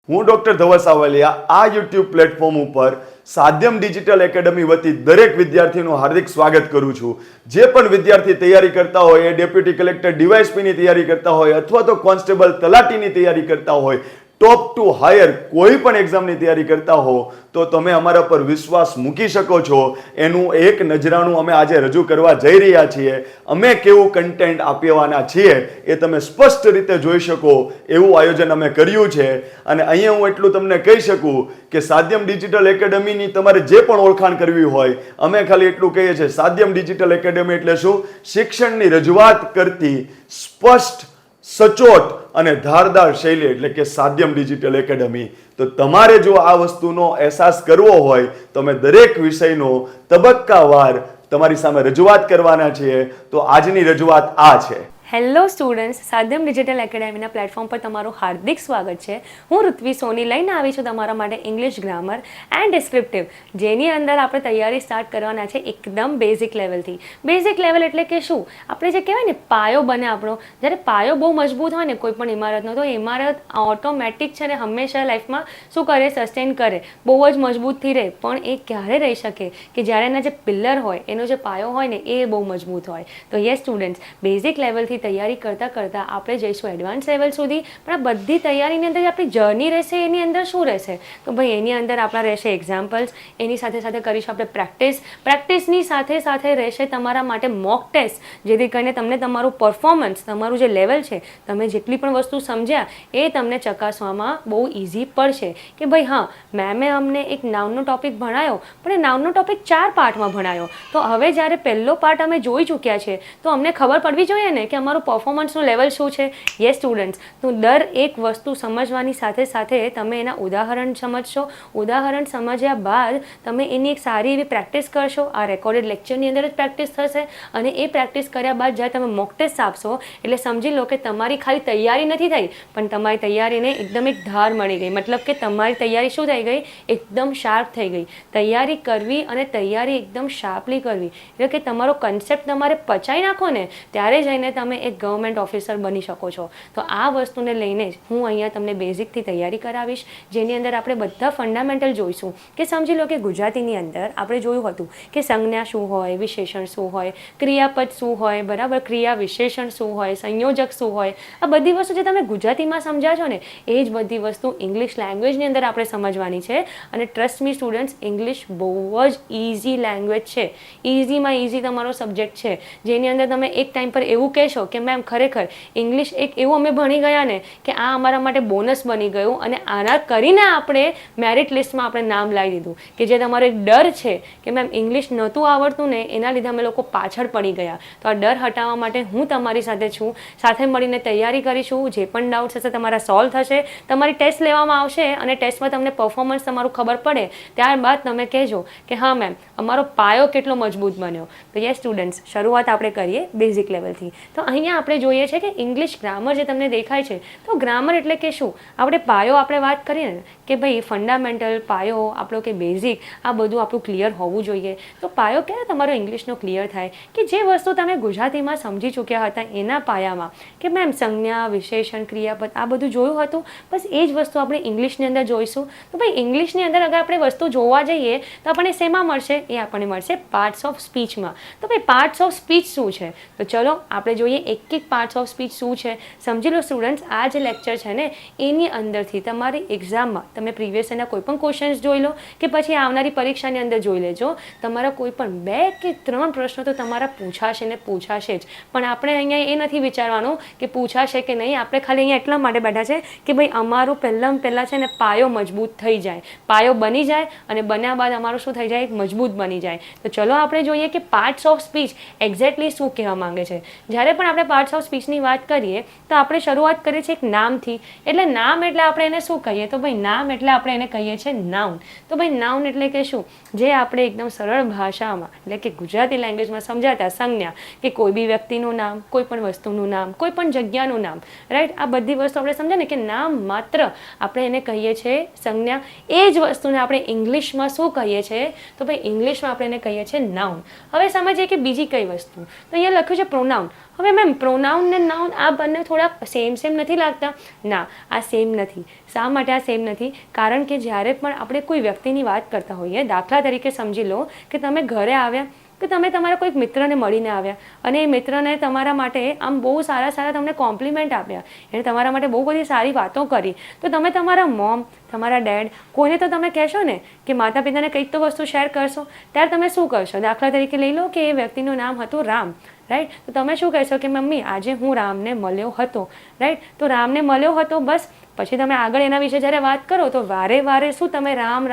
હું ડોક્ટર ધવલ સાવલિયા આ YouTube platform ઉપર સાધ્યમ ડિજિટલ એકેડમી વતી દરેક વિદ્યાર્થીનું હાર્દિક સ્વાગત કરું છું. જે પણ વિદ્યાર્થી તૈયારી કરતા હોય, એ ડેપ્યુટી કલેક્ટર ડીવાયએસપીની તૈયારી કરતા હોય અથવા તો કોન્સ્ટેબલ તલાટીની તૈયારી કરતા હોય, ટોપ ટુ હાયર કોઈ પણ એક્ઝામની તૈયારી કરતા હો તો તમે અમારા પર વિશ્વાસ મૂકી શકો છો. એનું એક નજરાણું અમે આજે રજૂ કરવા જઈ રહ્યા છીએ. અમે કેવું કન્ટેન્ટ આપવાના છીએ એ તમે સ્પષ્ટ રીતે જોઈ શકો એવું આયોજન અમે કર્યું છે. અને અહીંયા હું એટલું તમને કહી શકું કે સાધ્યમ ડિજિટલ એકેડમીની તમારે જે પણ ઓળખાણ કરવી હોય, અમે ખાલી એટલું કહીએ છીએ, સાધ્યમ ડિજિટલ એકેડમી એટલે શું? શિક્ષણની રજૂઆત કરતી સ્પષ્ટ, સચોટ અને ધારદાર શૈલી એટલે કે સાધ્યમ ડિજિટલ એકેડમી. તો તમારે જો આ વસ્તુનો અહેસાસ કરવો હોય તો અમે દરેક વિષયનો તબક્કાવાર તમારી સામે રજૂઆત કરવાના છીએ. તો આજની રજૂઆત આ છે. હેલો સ્ટુડન્ટ્સ, સાધ્યમ ડિજિટલ એકેડમીના પ્લેટફોર્મ પર તમારું હાર્દિક સ્વાગત છે. હું ઋત્વી સોની લઈને આવી છું તમારા માટે ઇંગ્લિશ ગ્રામર એન્ડ ડિસ્ક્રિપ્ટિવ, જેની અંદર આપણે તૈયારી સ્ટાર્ટ કરવાના છે એકદમ બેઝિક લેવલથી. બેઝિક લેવલ એટલે કે શું? આપણે જે કહેવાય ને પાયો બને આપણો. જ્યારે પાયો બહુ મજબૂત હોય ને કોઈ પણ ઇમારતનો, તો ઇમારત ઓટોમેટિક છે ને હંમેશા લાઈફમાં શું કરે? સસ્ટેન કરે, બહુ જ મજબૂતથી રહે. પણ એ ક્યારે રહી શકે? કે જ્યારે એના જે પિલ્લર હોય, એનો જે પાયો હોય ને એ બહુ મજબૂત હોય. તો યસ સ્ટુડન્ટ્સ, બેઝિક લેવલથી તૈયારી કરતાં કરતાં આપણે જઈશું એડવાન્સ લેવલ સુધી. પણ આ બધી તૈયારીની અંદર આપણી જર્ની રહેશે, એની અંદર શું રહેશે? તો ભાઈ એની અંદર આપણા રહેશે એક્ઝામ્પલ્સ, એની સાથે સાથે કરીશું આપણે પ્રેક્ટિસની સાથે સાથે રહેશે તમારા માટે મોક ટેસ્ટ, જેથી કરીને તમને તમારું પરફોર્મન્સ, તમારું જે લેવલ છે, તમે જેટલી પણ વસ્તુ સમજ્યા એ તમને ચકાસવામાં બહુ ઇઝી પડશે. કે ભાઈ હા, મેમે અમને એક નાઉનનો ટોપિક ભણાયો, પણ એ નાઉનનો ટોપિક 4 પાર્ટમાં ભણાયો. તો હવે જ્યારે પહેલો પાર્ટ અમે જોઈ ચૂક્યા છે તો અમને ખબર પડવી જોઈએ ને કે અમારું પરફોર્મન્સનું લેવલ શું છે. યસ સ્ટુડન્ટ્સ, તો દર એક વસ્તુ સમજવાની સાથે સાથે તમે એના ઉદાહરણ સમજશો. ઉદાહરણ સમજ્યા બાદ તમે એની એક સારી એવી પ્રેક્ટિસ કરશો. આ રેકોર્ડેડ લેક્ચરની અંદર જ પ્રેક્ટિસ થશે. અને એ પ્રેક્ટિસ કર્યા બાદ જ્યારે તમે મોક ટેસ્ટ આપશો એટલે સમજી લો કે તમારી ખાલી તૈયારી નથી થઈ, પણ તમારી તૈયારીને એકદમ એક ધાર મળી ગઈ. મતલબ કે તમારી તૈયારી શું થઈ ગઈ? એકદમ શાર્પ થઈ ગઈ. તૈયારી કરવી અને તૈયારી એકદમ શાર્પલી કરવી એટલે કે તમારો કન્સેપ્ટ તમારે પચાવી નાખો ને, ત્યારે જઈને તમે એક ગવર્મેન્ટ ઓફિસર બની શકો છો. તો આ વસ્તુને લઈને જ હું અહીંયા તમને બેઝિકથી તૈયારી કરાવીશ, જેની અંદર આપણે બધા ફંડામેન્ટલ જોઈશું. કે સમજી લો કે ગુજરાતીની અંદર આપણે જોયું હતું કે સંજ્ઞા શું હોય, વિશેષણ શું હોય, ક્રિયાપદ શું હોય, બરાબર, ક્રિયા વિશેષણ શું હોય, સંયોજક શું હોય. આ બધી વસ્તુ જે તમે ગુજરાતીમાં સમજ્યા છો ને, એ જ બધી વસ્તુ ઇંગ્લિશ લેંગ્વેજની અંદર આપણે સમજવાની છે. અને ટ્રસ્ટ મી સ્ટુડન્ટ્સ, ઇંગ્લિશ બહુ જ ઇઝી લેંગ્વેજ છે. ઇઝીમાં ઇઝી તમારો સબ્જેક્ટ છે, જેની અંદર તમે એક ટાઈમ પર એવું કહેશો કે મેમ ખરેખર ઇંગ્લિશ એક એવું અમે ભણી ગયા ને કે આ અમારા માટે બોનસ બની ગયું, અને આના કરીને આપણે મેરિટ લિસ્ટમાં આપણે નામ લાવી દીધું. કે જે તમારો એક ડર છે કે મેમ ઇંગ્લિશ નહોતું આવડતું ને, એના લીધે અમે લોકો પાછળ પડી ગયા. તો આ ડર હટાવવા માટે હું તમારી સાથે છું. સાથે મળીને તૈયારી કરીશું. જે પણ ડાઉટ્સ હશે તમારા સોલ્વ થશે. તમારી ટેસ્ટ લેવામાં આવશે અને ટેસ્ટમાં તમને પરફોર્મન્સ તમારું ખબર પડે, ત્યારબાદ તમે કહેજો કે હા મેમ અમારો પાયો કેટલો મજબૂત બન્યો. તો યસ સ્ટુડન્ટ્સ, શરૂઆત આપણે કરીએ બેઝિક લેવલથી. તો અહીંયા આપણે જોઈએ છે કે ઇંગ્લિશ ગ્રામર જે તમને દેખાય છે, તો ગ્રામર એટલે કે શું? આપણે પાયો આપણે વાત કરીએ ને કે ભાઈ ફંડામેન્ટલ પાયો આપણો કે બેઝિક, આ બધું આપણું ક્લિયર હોવું જોઈએ. તો પાયો ક્યારે તમારો ઇંગ્લિશનો ક્લિયર થાય? કે જે વસ્તુ તમે ગુજરાતીમાં સમજી ચૂક્યા હતા એના પાયામાં, કે મેમ સંજ્ઞા, વિશેષણ, ક્રિયાપદ આ બધું જોયું હતું, બસ એ જ વસ્તુ આપણે ઇંગ્લિશની અંદર જોઈશું. તો ભાઈ ઇંગ્લિશની અંદર અગર આપણે વસ્તુ જોવા જઈએ તો આપણને શેમાં મળશે? એ આપણને મળશે પાર્ટ્સ ઓફ સ્પીચમાં. તો ભાઈ પાર્ટ્સ ઓફ સ્પીચ શું છે? તો ચલો આપણે જોઈએ એક એક પાર્ટ્સ ઓફ સ્પીચ શું છે. સમજી લો સ્ટુડન્ટ્સ, આ જે લેક્ચર છે ને એની અંદરથી તમારી એક્ઝામમાં તમે પ્રીવિયસ એના કોઈ પણ ક્વેશ્ચન્સ જોઈ લો કે પછી આવનારી પરીક્ષાની અંદર જોઈ લેજો. તમારા કોઈ પણ 2 કે 3 પ્રશ્નો તો તમારા પૂછાશે ને પૂછાશે જ. પણ આપણે અહીંયા એ નથી વિચારવાનું કે પૂછાશે કે નહીં. આપણે ખાલી અહીંયા એટલા માટે બેઠા છે કે ભાઈ અમારું પહેલાં છે ને પાયો મજબૂત થઈ જાય, પાયો બની જાય, અને બન્યા બાદ અમારું શું થઈ જાય? મજબૂત બની જાય. તો ચલો આપણે જોઈએ કે પાર્ટ્સ ઓફ સ્પીચ એક્ઝેક્ટલી શું કહેવા માંગે છે. જ્યારે પણ આપણે પાર્ટ્સ ઓફ સ્પીચની વાત કરીએ તો આપણે શરૂઆત કરીએ છીએ એક નામથી. એટલે નામ એટલે આપણે એને શું કહીએ? તો ભાઈ નામ એટલે આપણે એને કહીએ છીએ નાઉન. તો ભાઈ નાઉન એટલે કે શું? જે આપણે એકદમ સરળ ભાષામાં એટલે કે ગુજરાતી લેંગ્વેજમાં સમજાતા સંજ્ઞા, કે કોઈ બી વ્યક્તિનું નામ, કોઈ પણ વસ્તુનું નામ, કોઈ પણ જગ્યાનું નામ, રાઈટ? આ બધી વસ્તુ આપણે સમજે ને કે નામ માત્ર આપણે એને કહીએ છીએ સંજ્ઞા. એ જ વસ્તુને આપણે ઇંગ્લિશમાં શું કહીએ છીએ? તો ભાઈ ઇંગ્લિશમાં આપણે એને કહીએ છીએ નાઉન. હવે સમજીએ કે બીજી કઈ વસ્તુ. તો અહીંયા લખ્યું છે પ્રોનાઉન. હવે મેમ પ્રોનાઉન ને નાઉન આ બંને થોડા સેમ નથી લાગતા? ના, આ સેમ નથી. શા માટે આ સેમ નથી? કારણ કે જ્યારે પણ આપણે કોઈ વ્યક્તિની વાત કરતા હોઈએ, દાખલા તરીકે સમજી લો કે તમે ઘરે આવ્યા કે તમે તમારા કોઈક મિત્રને મળીને આવ્યા અને એ મિત્રને તમારા માટે આમ બહુ સારા તમને કોમ્પ્લિમેન્ટ આપ્યા, એને તમારા માટે બહુ બધી સારી વાતો કરી, તો તમે તમારા મોમ, તમારા ડેડ, કોઈને તો તમે કહેશો ને કે માતા પિતાને કંઈક તો વસ્તુ શેર કરશો. ત્યારે તમે શું કરશો? દાખલા તરીકે લઈ લો કે એ વ્યક્તિનું નામ હતું રામ, રાઈટ? તો તમે શું કહેશો કે મમ્મી આજે હું રામને મળ્યો હતો, રાઈટ? તો રામને મળ્યો હતો, બસ. પછી તમે આગળ એના વિશે જ્યારે વાત કરો તો વારે શું તમે રામ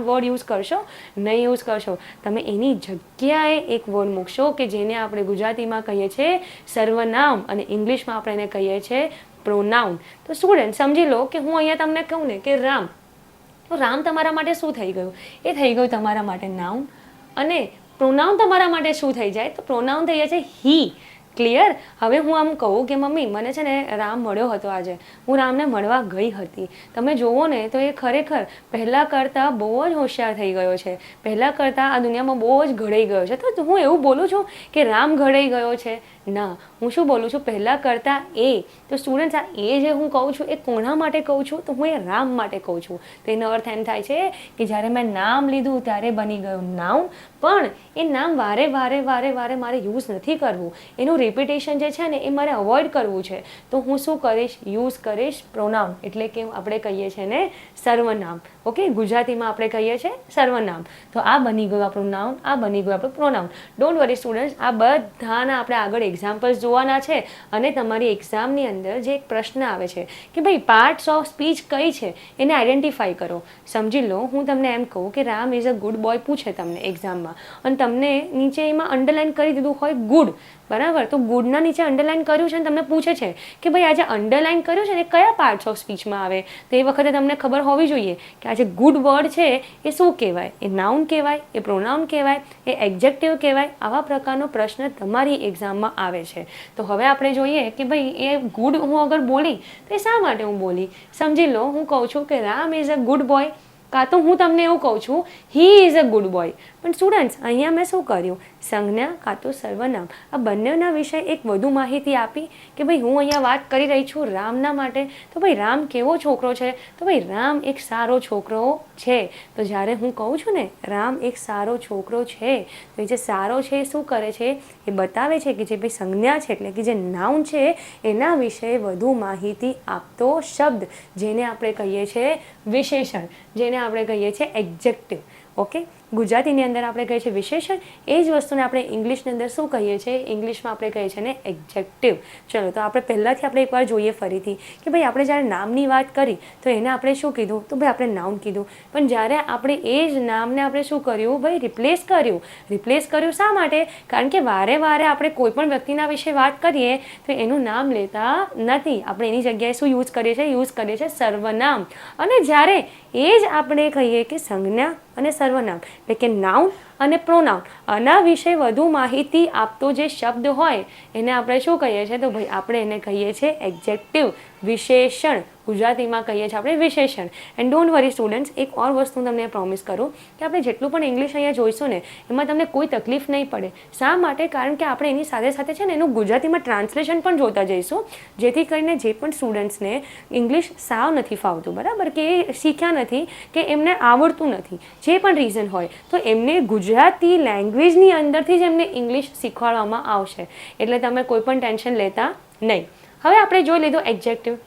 વર્ડ યુઝ કરશો? નહીં યુઝ કરશો. તમે એની જગ્યાએ એક વર્ડ મૂકશો કે જેને આપણે ગુજરાતીમાં કહીએ છીએ સર્વનામ અને ઇંગ્લિશમાં આપણે એને કહીએ છીએ પ્રોનાઉન. તો સ્ટુડન્ટ સમજી લો કે હું અહીંયા તમને કહું ને કે રામ, તો રામ તમારા માટે શું થઈ ગયું? એ થઈ ગયું તમારા માટે નાઉન. અને પ્રોનાઉન તમારા માટે શું થઈ જાય? તો પ્રોનાઉન થઈ જાય છે હી. ક્લિયર? હવે હું આમ કહું કે મમ્મી મને છે ને રામ મળ્યો હતો આજે, હું રામને મળવા ગઈ હતી. તમે જુઓ ને તો એ ખરેખર પહેલાં કરતાં બહુ જ હોશિયાર થઈ ગયો છે, પહેલાં કરતાં આ દુનિયામાં બહુ જ ઘડાઈ ગયો છે. તો હું એવું બોલું છું કે રામ ઘડાઈ ગયો છે? ના, હું શું બોલું છું? પહેલાં કરતાં એ. તો સ્ટુડન્ટ્સ, આ એ જે હું કહું છું એ કોના માટે કહું છું? તો હું એ રામ માટે કહું છું. તો એનો અર્થ એમ થાય છે કે જ્યારે મેં નામ લીધું ત્યારે બની ગયું નાઉન, પણ એ નામ વારે વારે મારે યુઝ નથી કરવું. એનું રિપીટેશન જે છે ને એ મારે અવોઇડ કરવું છે. તો હું શું કરીશ? યુઝ કરીશ પ્રોનાઉન, એટલે કે આપણે કહીએ છીએ ને સર્વનામ. ઓકે, ગુજરાતીમાં આપણે કહીએ છીએ સર્વનામ. તો આ બની ગયું આપણું નાઉન, આ બની ગયું આપણું પ્રોનાઉન. ડોન્ટ વરી સ્ટુડન્ટ્સ, આ બધાના આપણે આગળ એક્ઝામ્પલ્સ જોવાના છે. અને તમારી એક્ઝામની અંદર જે એક પ્રશ્ન આવે છે કે ભાઈ પાર્ટ્સ ઓફ સ્પીચ કઈ છે એને આઈડેન્ટિફાઈ કરો. સમજી લો હું તમને એમ કહું કે Ram is a good boy પૂછે તમને એક્ઝામમાં, અને તમને નીચે એમાં અંડરલાઇન કરી દીધું હોય ગુડ, બરાબર? તો ગુડના નીચે અંડરલાઇન કર્યું છે અને તમને પૂછે છે કે ભાઈ આજે અંડરલાઇન કર્યું છે ને કયા પાર્ટ્સ ઓફ સ્પીચમાં આવે? તો એ વખતે તમને ખબર હોવી જોઈએ કે આ જે ગુડ વર્ડ છે એ શું કહેવાય? એ નાઉન કહેવાય, એ પ્રોનાઉન કહેવાય, એ એડજેક્ટિવ કહેવાય? આવા પ્રકારનો પ્રશ્ન તમારી એક્ઝામમાં આવે છે. તો હવે આપણે જોઈએ કે ભાઈ એ ગુડ હું અગર બોલી તો એ શા માટે હું બોલી? સમજી લો હું કહું છું કે Ram is a good boy, કાં તો હું તમને એવું કહું છું હી ઇઝ અ ગુડ બોય. પણ સ્ટુડન્ટ્સ અહીંયા મેં શું કર્યું? સંજ્ઞા કાં તો સર્વનામ આ બંનેના વિશે એક વધુ માહિતી આપી કે ભાઈ હું અહીંયા વાત કરી રહી છું રામના માટે. તો ભાઈ રામ કેવો છોકરો છે? તો ભાઈ રામ એક સારો છોકરો છે. તો જ્યારે હું કહું છું ને રામ એક સારો છોકરો છે, તો એ જે સારો છે એ શું કરે છે? એ બતાવે છે કે જે ભાઈ સંજ્ઞા છે એટલે કે જે નાઉન છે એના વિશે વધુ માહિતી આપતો શબ્દ, જેને આપણે કહીએ છીએ વિશેષણ, જેને આપણે કહીએ છીએ એડજેક્ટિવ. ઓકે, ગુજરાતીની અંદર આપણે કહીએ છીએ વિશેષણ, એ જ વસ્તુને આપણે ઇંગ્લિશની અંદર શું કહીએ છીએ? ઇંગ્લિશમાં આપણે કહીએ છીએ ને એડજેક્ટિવ. ચલો તો આપણે પહેલાંથી આપણે એકવાર જોઈએ ફરીથી કે ભાઈ આપણે જ્યારે નામની વાત કરી તો એને આપણે શું કીધું? તો ભાઈ આપણે નાઉન કીધું. પણ જ્યારે આપણે એ જ નામને આપણે શું કર્યું? ભાઈ રિપ્લેસ કર્યું. રિપ્લેસ કર્યું શા માટે? કારણ કે વારે આપણે કોઈ પણ વ્યક્તિના વિશે વાત કરીએ તો એનું નામ લેતા નથી. આપણે એની જગ્યાએ શું યુઝ કરીએ છીએ? યુઝ કરીએ છીએ સર્વનામ. અને જ્યારે એ જ આપણે કહીએ કે સંજ્ઞા અને સર્વનામ એટલે કે નાઉન અને પ્રોનાઉન, આના વિશે વધુ માહિતી આપતો જે શબ્દ હોય એને આપણે શું કહીએ છીએ? તો ભાઈ આપણે એને કહીએ છીએ એડજેક્ટિવ, વિશેષણ. ગુજરાતીમાં કહીએ છીએ આપણે વિશેષણ. એન્ડ ડોન્ટ વરી સ્ટુડન્ટ્સ, એક ઓર વસ્તુ તમને પ્રોમિસ કરું કે આપણે જેટલું પણ ઇંગ્લિશ અહીંયા જોઈશું ને એમાં તમને કોઈ તકલીફ નહીં પડે. શા માટે? કારણ કે આપણે એની સાથે છે ને એનું ગુજરાતીમાં ટ્રાન્સલેશન પણ જોતા જઈશું, જેથી કરીને જે પણ સ્ટુડન્ટ્સને ઇંગ્લિશ સાવ નથી ફાવતું, બરાબર, કે એ શીખ્યા નથી કે એમને આવડતું નથી, જે પણ રીઝન હોય, તો એમને ગુજરાતી લેંગ્વેજની અંદરથી જ એમને ઇંગ્લિશ શીખવાડવામાં આવશે. એટલે તમે કોઈ પણ ટેન્શન લેતા નહીં. હવે આપણે જોઈ લીધું એડજેક્ટિવ.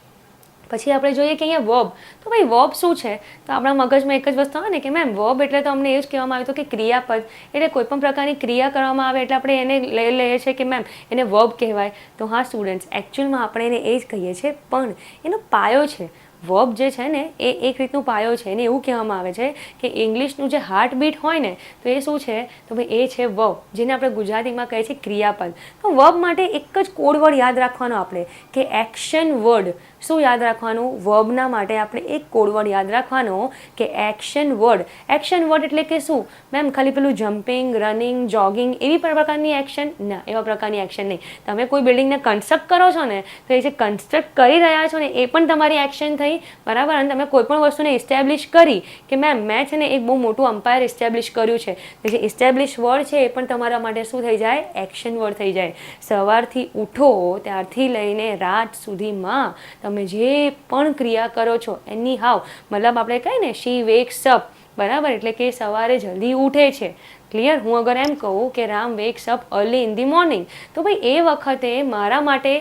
પછી આપણે જોઈએ કે અહીંયા વર્બ. તો ભાઈ વર્બ શું છે? તો આપણા મગજમાં એક જ વસ્તુ આવે ને કે મેમ વર્બ એટલે તો અમને એ જ કહેવામાં આવ્યું હતું કે ક્રિયાપદ, એટલે કોઈ પણ પ્રકારની ક્રિયા કરવામાં આવે એટલે આપણે એને લઈ લઈએ છીએ કે મેમ એને વર્બ કહેવાય. તો હા સ્ટુડન્ટ્સ, એકચ્યુઅલમાં આપણે એને એ જ કહીએ છીએ, પણ એનો પાયો છે. વર્બ જે છે ને એ એક રીતનું પાયો છે. એને એવું કહેવામાં આવે છે કે ઇંગ્લિશનું જે હાર્ટ બીટ હોય ને તો એ શું છે? તો ભાઈ એ છે વર્બ, જેને આપણે ગુજરાતીમાં કહીએ છીએ ક્રિયાપદ. તો વર્બ માટે એક જ કોડ વર્ડ યાદ રાખવાનો આપણે કે એક્શન વર્ડ. શું યાદ રાખવાનું? વર્બના માટે આપણે એક કોડવર્ડ યાદ રાખવાનો કે એક્શન વર્ડ. એક્શન વર્ડ એટલે કે શું મેમ? ખાલી પેલું જમ્પિંગ, રનિંગ, જોગિંગ એવી પ્રકારની એક્શન? ના, એવા પ્રકારની એક્શન નહીં. તમે કોઈ બિલ્ડિંગને કન્સ્ટ્રક્ટ કરો છો ને, તો એ જે કન્સ્ટ્રક્ટ કરી રહ્યા છો ને એ પણ તમારી એક્શન થઈ, બરાબર. અને તમે કોઈ પણ વસ્તુને ઇસ્ટેબ્લિશ કરી કે મેમ મેં છે ને એક બહુ મોટું અમ્પાયર ઇસ્ટેબ્લિશ કર્યું છે, તો જે ઇસ્ટેબ્લિશ વર્ડ છે એ પણ તમારા માટે શું થઈ જાય? એક્શન વર્ડ થઈ જાય. સવારથી ઉઠો ત્યારથી લઈને રાત સુધીમાં તમે જે પણ ક્રિયા કરો છો એની હાવ, મતલબ આપણે કહીએ ને શી વેક્સ અપ, બરાબર, એટલે કે સવારે જલ્દી ઉઠે છે. ક્લિયર? હું અગર એમ કહું કે Ram wax up early in the morning, તો ભાઈ એ વખતે મારા માટે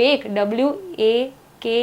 વેક, WAKE,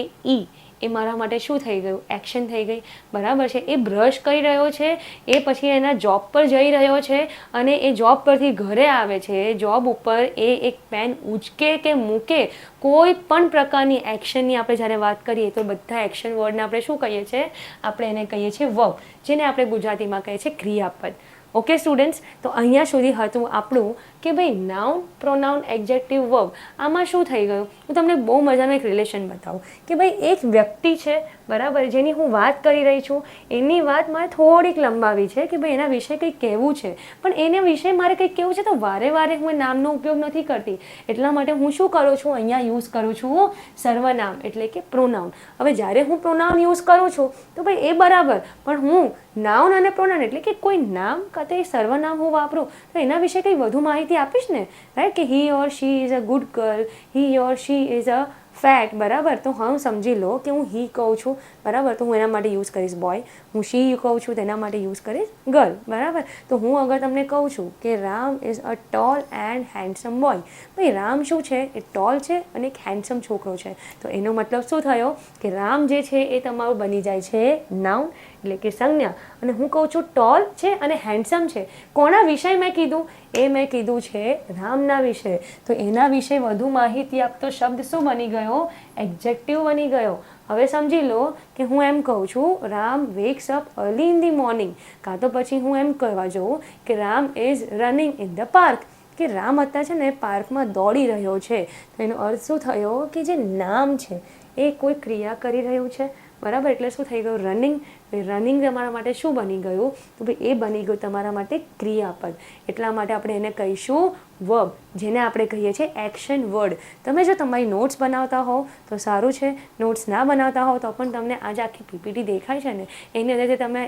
એ મારા માટે શું થઈ ગયું? એક્શન થઈ ગઈ, બરાબર છે. એ બ્રશ કરી રહ્યો છે, એ પછી એના જોબ પર જઈ રહ્યો છે, અને એ જોબ પરથી ઘરે આવે છે, જોબ ઉપર એ એક પેન ઉચકે કે મૂકે, કોઈ પણ પ્રકારની એક્શનની આપણે જ્યારે વાત કરીએ તો બધા એક્શન વર્ડને આપણે શું કહીએ છીએ? આપણે એને કહીએ છીએ વર્બ, જેને આપણે ગુજરાતીમાં કહીએ છીએ ક્રિયાપદ. ઓકે સ્ટુડન્ટ્સ, તો અહીંયા સુધી હતું આપણું કે ભાઈ નાઉન, પ્રોનાઉન, એડજેક્ટિવ, વર્બ. આમાં શું થઈ ગયું? હું તમને બહુ મજાનું એક રિલેશન બતાવું કે ભાઈ એક વ્યક્તિ છે, બરાબર, જેની હું વાત કરી રહી છું, એની વાત મારે થોડીક લંબાવી છે કે ભાઈ એના વિશે કંઈક કહેવું છે, પણ એના વિશે મારે કંઈક કહેવું છે તો વારે વારે હું નામનો ઉપયોગ નથી કરતી. એટલા માટે હું શું કરું છું? અહીંયા યુઝ કરું છું સર્વનામ એટલે કે પ્રોનાઉન. હવે જ્યારે હું પ્રોનાઉન યુઝ કરું છું તો ભાઈ એ બરાબર, પણ હું નાઉન અને પ્રોનાઉન એટલે કે કોઈ નામ કાં તો એ સર્વનામ હું વાપરું તો એના વિશે કંઈ વધુ માહિતી આપીશ ને, રાઈટ, કે he or she is a good girl, he or she is a fat, બરાબર. તો હું સમજી લો કે હું હી કહું છું, બરાબર, તો હું એના માટે યુઝ કરીશ બોય. હું શી કહું છું તેના માટે યુઝ કરીશ ગર્લ, બરાબર. તો હું અગર તમને કહું છું કે Ram is a tall and handsome boy, ભાઈ રામ શું છે? એ ટોલ છે અને એક હેન્ડસમ છોકરો છે. તો એનો મતલબ શું થયો કે રામ જે છે એ તમારું બની જાય છે નાઉન એટલે કે સંજ્ઞા, અને હું કહું છું ટોલ છે અને હેન્ડસમ છે. કોના વિષય મેં કીધું? એ મેં કીધું છે રામના વિશે. તો એના વિશે વધુ માહિતી આપતો શબ્દ શું બની ગયો? એડજેક્ટિવ બની ગયો. હવે સમજી લો કે હું એમ કહું છું Ram wax up early in the morning, કાં તો પછી હું એમ કહેવા જાઉં કે Ram is running in the park, કે રામ અત્યારે છે ને પાર્કમાં દોડી રહ્યો છે. તો એનો અર્થ શું થયો કે જે નામ છે એ કોઈ ક્રિયા કરી રહ્યું છે, બરાબર. એટલે શું થઈ ગયું? રનિંગ. રનિંગ તમારા માટે શું બની ગયું? તો ભાઈ એ બની ગયું તમારા માટે ક્રિયાપદ. એટલા માટે આપણે એને કહીશું વર્બ, જેને આપણે કહીએ છીએ એક્શન વર્ડ. તમે જો તમારી નોટ્સ બનાવતા હોવ તો સારું છે, નોટ્સ ના બનાવતા હોવ તો પણ તમને આજે આખી પીપીટી દેખાય છે ને, એની અંદરથી તમે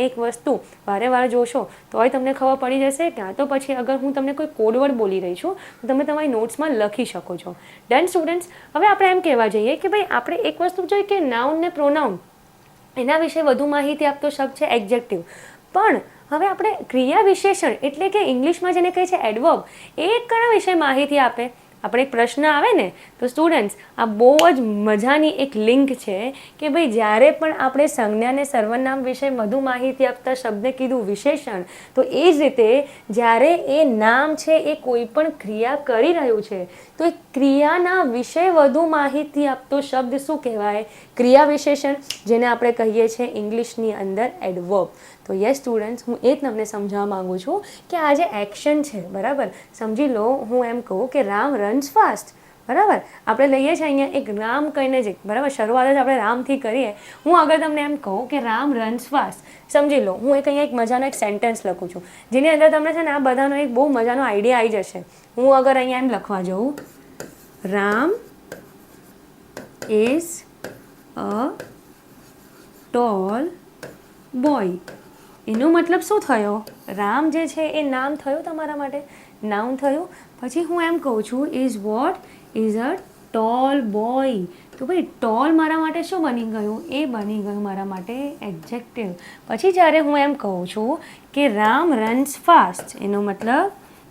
એક વસ્તુ વારે વાર જોશો તોય તમને ખબર પડી જશે. ક્યાં તો પછી અગર હું તમને કોઈ કોડવર્ડ બોલી રહી છું તો તમે તમારી નોટ્સમાં લખી શકો છો. ડન સ્ટુડન્ટ્સ, હવે આપણે એમ કહેવા જઈએ કે ભાઈ આપણે એક વસ્તુ જોઈએ કે નાઉન ને પ્રોનાઉન, એના વિશે વધુ માહિતી આપતો શબ્દ છે એડજેક્ટિવ. પણ હવે આપણે ક્રિયા વિશેષણ એટલે કે ઇંગ્લિશમાં જેને કહે છે એડવર્બ, એ કયા વિશે માહિતી આપે? આપણે એક પ્રશ્ન આવે ને તો સ્ટુડન્ટ્સ આ બહુ જ મજાની એક લિંક છે કે ભાઈ જ્યારે પણ આપણે સંજ્ઞાને સર્વનામ વિશે વધુ માહિતી આપતા શબ્દને કીધું વિશેષણ, તો એ જ રીતે જ્યારે એ નામ છે એ કોઈ પણ ક્રિયા કરી રહ્યું છે તો એ ક્રિયાના વિશે વધુ માહિતી આપતો શબ્દ શું કહેવાય? ક્રિયા વિશેષણ, જેને આપણે કહીએ છીએ ઇંગ્લિશની અંદર એડવર્બ. તો યસ સ્ટુડન્ટ્સ, હું એ જ તમને સમજાવવા માગું છું કે આ જે એક્શન છે, બરાબર, સમજી લો હું એમ કહું કે રામ રન્સ ફાસ્ટ, બરાબર. આપણે લઈએ છીએ અહીંયા એક રામ કહીને જ, બરાબર, શરૂઆત જ આપણે રામથી કરીએ. હું અગર તમને એમ કહું કે રામ રન્સ ફાસ્ટ, સમજી લો હું અહીંયા એક મજાનો એક સેન્ટેન્સ લખું છું જેની અંદર તમને છે ને આ બધાનો એક બહુ મજાનો આઈડિયા આવી જશે. હું અગર અહીંયા એમ લખવા જાઉં Ram is a toll boy, એનો મતલબ શું થયો? રામ જે છે એ નામ થયું તમારા માટે, નાઉન થયું. પછી હું એમ કહું છું is what? Is a toll boy. તો ભાઈ ટોલ મારા માટે શું બની ગયું? એ બની ગયું મારા માટે એડજેક્ટિવ. પછી જ્યારે હું એમ કહું છું કે રામ રન્સ ફાસ્ટ, એનો મતલબ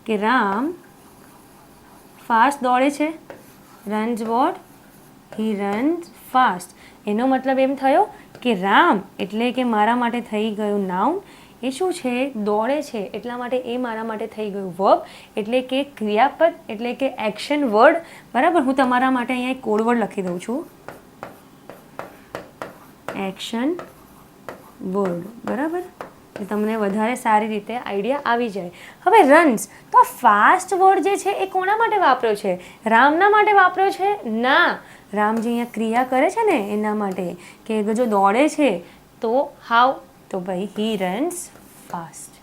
કે રામ ફાસ્ટ દોડે છે. Runs what? He runs fast. એનો મતલબ એમ થયો કે રામ એટલે કે મારા માટે થઈ ગયું નાઉન, એ શું છે? દોડે છે, એટલા માટે એ મારા માટે થઈ ગયું વર્બ એટલે કે ક્રિયાપદ એટલે કે એક્શન વર્ડ, બરાબર. હું તમારા માટે અહીંયા એક કોડવર્ડ લખી દઉં છું, એક્શન વર્ડ, બરાબર. એટલે તમને વધારે સારી રીતે આઈડિયા આવી જાય. હવે રન્સ, તો ફાસ્ટ વર્ડ જે છે એ કોના માટે વાપર્યો છે? રામના માટે વાપર્યો છે? ના, રામ જે અહીંયા ક્રિયા કરે છે ને એના માટે, કે જો દોડે છે તો હાઉ, તો ભાઈ હી રન્સ ફાસ્ટ.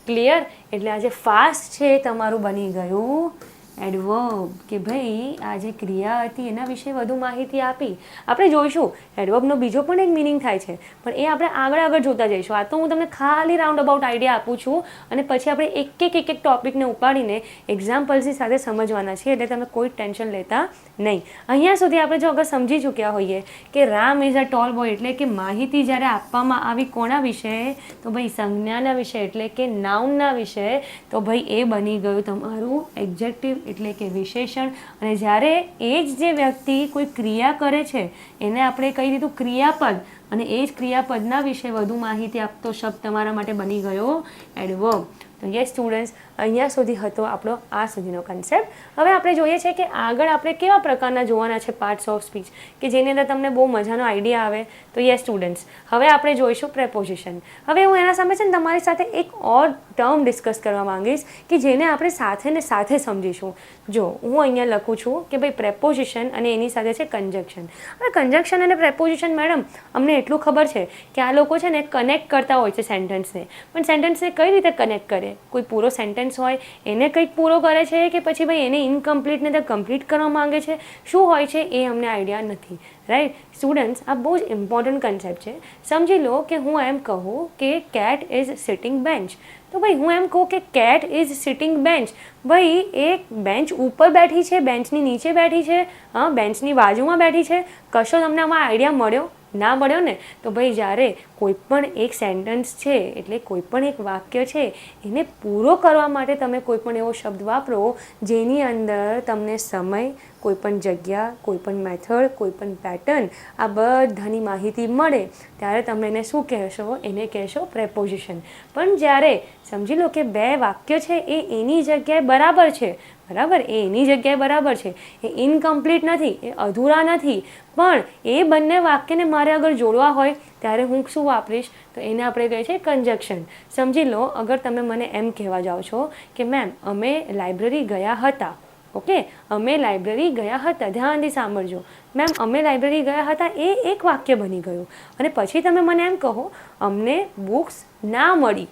ક્લિયર? એટલે આ જે ફાસ્ટ છે એ તમારું બની ગયું એડવર્બ, કે ભાઈ આ જે ક્રિયા હતી એના વિશે વધુ માહિતી આપી. આપણે જોઈશું એડવર્બનો બીજો પણ એક મિનિંગ થાય છે, પણ એ આપણે આગળ જોતા જઈશું. આ તો હું તમને ખાલી રાઉન્ડ અબાઉટ આઈડિયા આપું છું, અને પછી આપણે એક એક ટોપિકને ઉપાડીને એક્ઝામ્પલ્સની સાથે સમજવાના છીએ, એટલે તમે કોઈ ટેન્શન લેતા નહીં. અહીંયા સુધી આપણે જો અગર સમજી ચૂક્યા હોઈએ કે Ram is a toll boy, એટલે કે માહિતી જ્યારે આપવામાં આવી કોના વિશે, તો ભાઈ સંજ્ઞાના વિશે, એટલે કે નાઉનના વિશે, તો ભાઈ એ બની ગયું તમારું એડજેક્ટિવ, એટલે કે વિશેષણ. અને જ્યારે એ જ જે વ્યક્તિ કોઈ ક્રિયા કરે છે એને આપણે કહી દીધું ક્રિયાપદ, અને એ જ ક્રિયાપદના વિશે વધુ માહિતી આપતો શબ્દ તમારા માટે બની ગયો એડવર્બ. તો યસ સ્ટુડન્ટ્સ, અહીંયા સુધી હતો આપણો આ સુધીનો કન્સેપ્ટ. હવે આપણે જોઈએ છે કે આગળ આપણે કેવા પ્રકારના જોવાના છે પાર્ટ્સ ઓફ સ્પીચ, કે જેની અંદર તમને બહુ મજાનો આઈડિયા આવે. તો યસ સ્ટુડન્ટ્સ, હવે આપણે જોઈશું પ્રેપોઝિશન. હવે હું એના સામે છે ને તમારી સાથે એક ઓર ટર્મ ડિસ્કસ કરવા માંગીશ, કે જેને આપણે સાથે ને સાથે સમજીશું. જો હું અહીંયા લખું છું કે ભાઈ પ્રેપોઝિશન અને એની સાથે છે કન્જક્શન. હવે કન્જક્શન અને પ્રેપોઝિશન મેડમ અમને એટલું ખબર છે કે આ લોકો છે ને કનેક્ટ કરતા હોય છે સેન્ટેન્સને, પણ સેન્ટેન્સને કઈ રીતે કનેક્ટ કરે? કોઈ પૂરો સેન્ટેન્સ હોય એને કંઈક પૂરો કરે છે, કે પછી ભાઈ એને ઇનકમ્પ્લીટને તો કમ્પ્લીટ કરવા માંગે છે? શું હોય છે એ અમને આઈડિયા નથી. રાઈટ સ્ટુડન્ટ્સ, આ બહુ જ ઇમ્પોર્ટન્ટ કન્સેપ્ટ છે. સમજી લો કે હું એમ કહું કે કેટ ઇઝ સિટિંગ બેન્ચ, તો ભાઈ હું એમ કહું કે કેટ ઇઝ સિટિંગ બેન્ચ, ભાઈ એ બેન્ચ ઉપર બેઠી છે, બેન્ચની નીચે બેઠી છે, હા બેન્ચની બાજુમાં બેઠી છે? કશો તમને આમાં આઈડિયા મળ્યો? ના મળ્યો ને. તો ભાઈ જ્યારે કોઈ પણ એક સેન્ટેન્સ છે, એટલે કોઈ પણ એક વાક્ય છે, એને પૂરો કરવા માટે તમે કોઈ પણ એવો શબ્દ વાપરો જેની અંદર તમને સમય, કોઈ પણ જગ્યા, કોઈ પણ મેથડ, કોઈ પણ પેટર્ન, આ બધાની માહિતી મળે, ત્યારે તમે એને શું કહેશો? એને કહેશો પ્રેપોઝિશન. પણ જ્યારે સમજી લો કે બે વાક્ય છે એ એની જગ્યાએ બરાબર છે, બરાબર, એ એની જગ્યાએ બરાબર છે, એ ઇનકમ્પ્લીટ નથી, એ અધૂરા નથી, પણ એ બંને વાક્યને મારે અગર જોડવા હોય ત્યારે હું શું વાપરીશ? તો એને આપણે કહીએ છીએ કન્જક્શન. સમજી લો અગર તમે મને એમ કહેવા જાઓ છો કે મેમ અમે લાઇબ્રેરી ગયા હતા, ઓકે, અમે લાઇબ્રેરી ગયા હતા, ધ્યાનથી સાંભળજો. મેમ અમે લાઇબ્રેરી ગયા હતા એ એક વાક્ય બની ગયું, અને પછી તમે મને એમ કહો અમને બુક્સ ના મળી,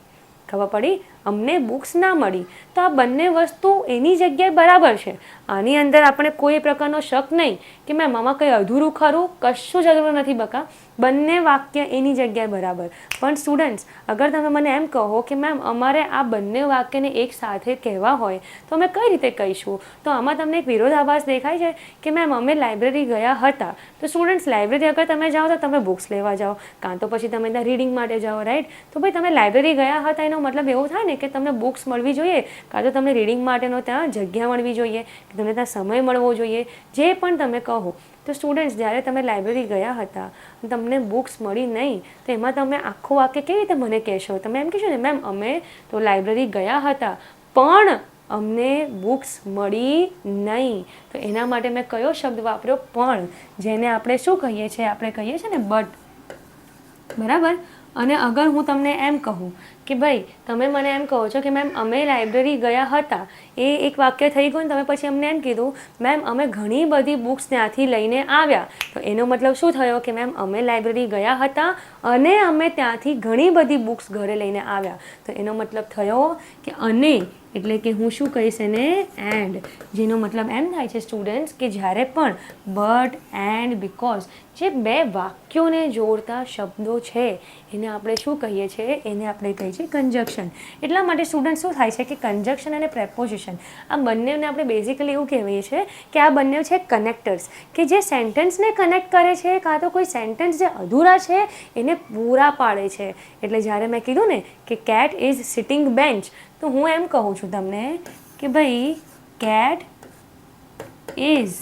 ખબર પડી? અમને બુક્સ ના મળી. તો આ બંને વસ્તુ એની જગ્યાએ બરાબર છે. આની અંદર આપણે કોઈ પ્રકારનો શક નહીં કે મેમ આમાં કંઈ અધૂરું ખરું, કશું જ અધૂરું નથી બકા, બંને વાક્ય એની જગ્યાએ બરાબર. પણ સ્ટુડન્ટ્સ, અગર તમે મને એમ કહો કે મેમ અમારે આ બંને વાક્યને એક સાથે કહેવા હોય તો અમે કઈ રીતે કહીશું? તો આમાં તમને એક વિરોધાભાસ દેખાય છે કે મેમ અમે લાઇબ્રેરી ગયા હતા. તો સ્ટુડન્ટ્સ, લાઇબ્રેરી અગર તમે જાઓ તો તમે બુક્સ લેવા જાઓ, કાં તો પછી તમે ત્યાં રીડિંગ માટે જાઓ, રાઈટ? તો ભાઈ તમે લાઇબ્રેરી ગયા હતા એનો મતલબ એવો થાય ને કે તમને બુક્સ મળવી જોઈએ, કાં તો તમને રીડિંગ માટેનો ત્યાં જગ્યા મળવી જોઈએ, કે તમને ત્યાં સમય મળવો જોઈએ, જે પણ તમે કહો. તો સ્ટુડન્ટ્સ, જ્યારે તમે લાઇબ્રેરી ગયા હતા તમને બુક્સ મળી નહીં, તો એમાં તમે આખું વાક્ય કેવી રીતે મને કહેશો? તમે એમ કહેશો ને મેમ અમે તો લાઇબ્રેરી ગયા હતા પણ અમને બુક્સ મળી નહીં. તો એના માટે મેં કયો શબ્દ વાપર્યો? પણ, જેને આપણે શું કહીએ છીએ? આપણે કહીએ છીએ ને બટ, બરાબર. અને અગર હું તમને એમ કહું કે ભાઈ તમે મને એમ કહો છો કે મેમ અમે લાઇબ્રેરી ગયા હતા, એ એક વાક્ય થઈ ગયું, ને તમે પછી અમને એમ કીધું મેમ અમે ઘણી બધી બુક્સ ત્યાંથી લઈને આવ્યા. તો એનો મતલબ શું થયો? કે મેમ અમે લાઇબ્રેરી ગયા હતા અને અમે ત્યાંથી ઘણી બધી બુક્સ ઘરે લઈને આવ્યા. તો એનો મતલબ થયો કે અને, એટલે કે હું શું કહીશ એને? એન્ડ. જેનો મતલબ એમ થાય છે સ્ટુડન્ટ્સ કે જ્યારે પણ બટ, એન્ડ, બીકોઝ જે બે વાક્યોને જોડતા શબ્દો છે એને આપણે શું કહીએ છીએ? એને આપણે કહીએ છીએ કન્જક્શન. એટલા માટે સ્ટુડન્ટ શું થાય છે કે કન્જક્શન અને પ્રેપોઝિશન આ બંનેને આપણે બેઝિકલી એવું કહેવાય છે કે આ બંને છે કનેક્ટર્સ, કે જે સેન્ટેન્સને કનેક્ટ કરે છે, કાં તો કોઈ સેન્ટેન્સ જે અધૂરા છે એને પૂરા પાડે છે. એટલે જ્યારે મેં કીધું ને કે કેટ ઇઝ સિટિંગ બેન્ચ, તો હું એમ કહું છું તમને કે ભાઈ કેટ ઇઝ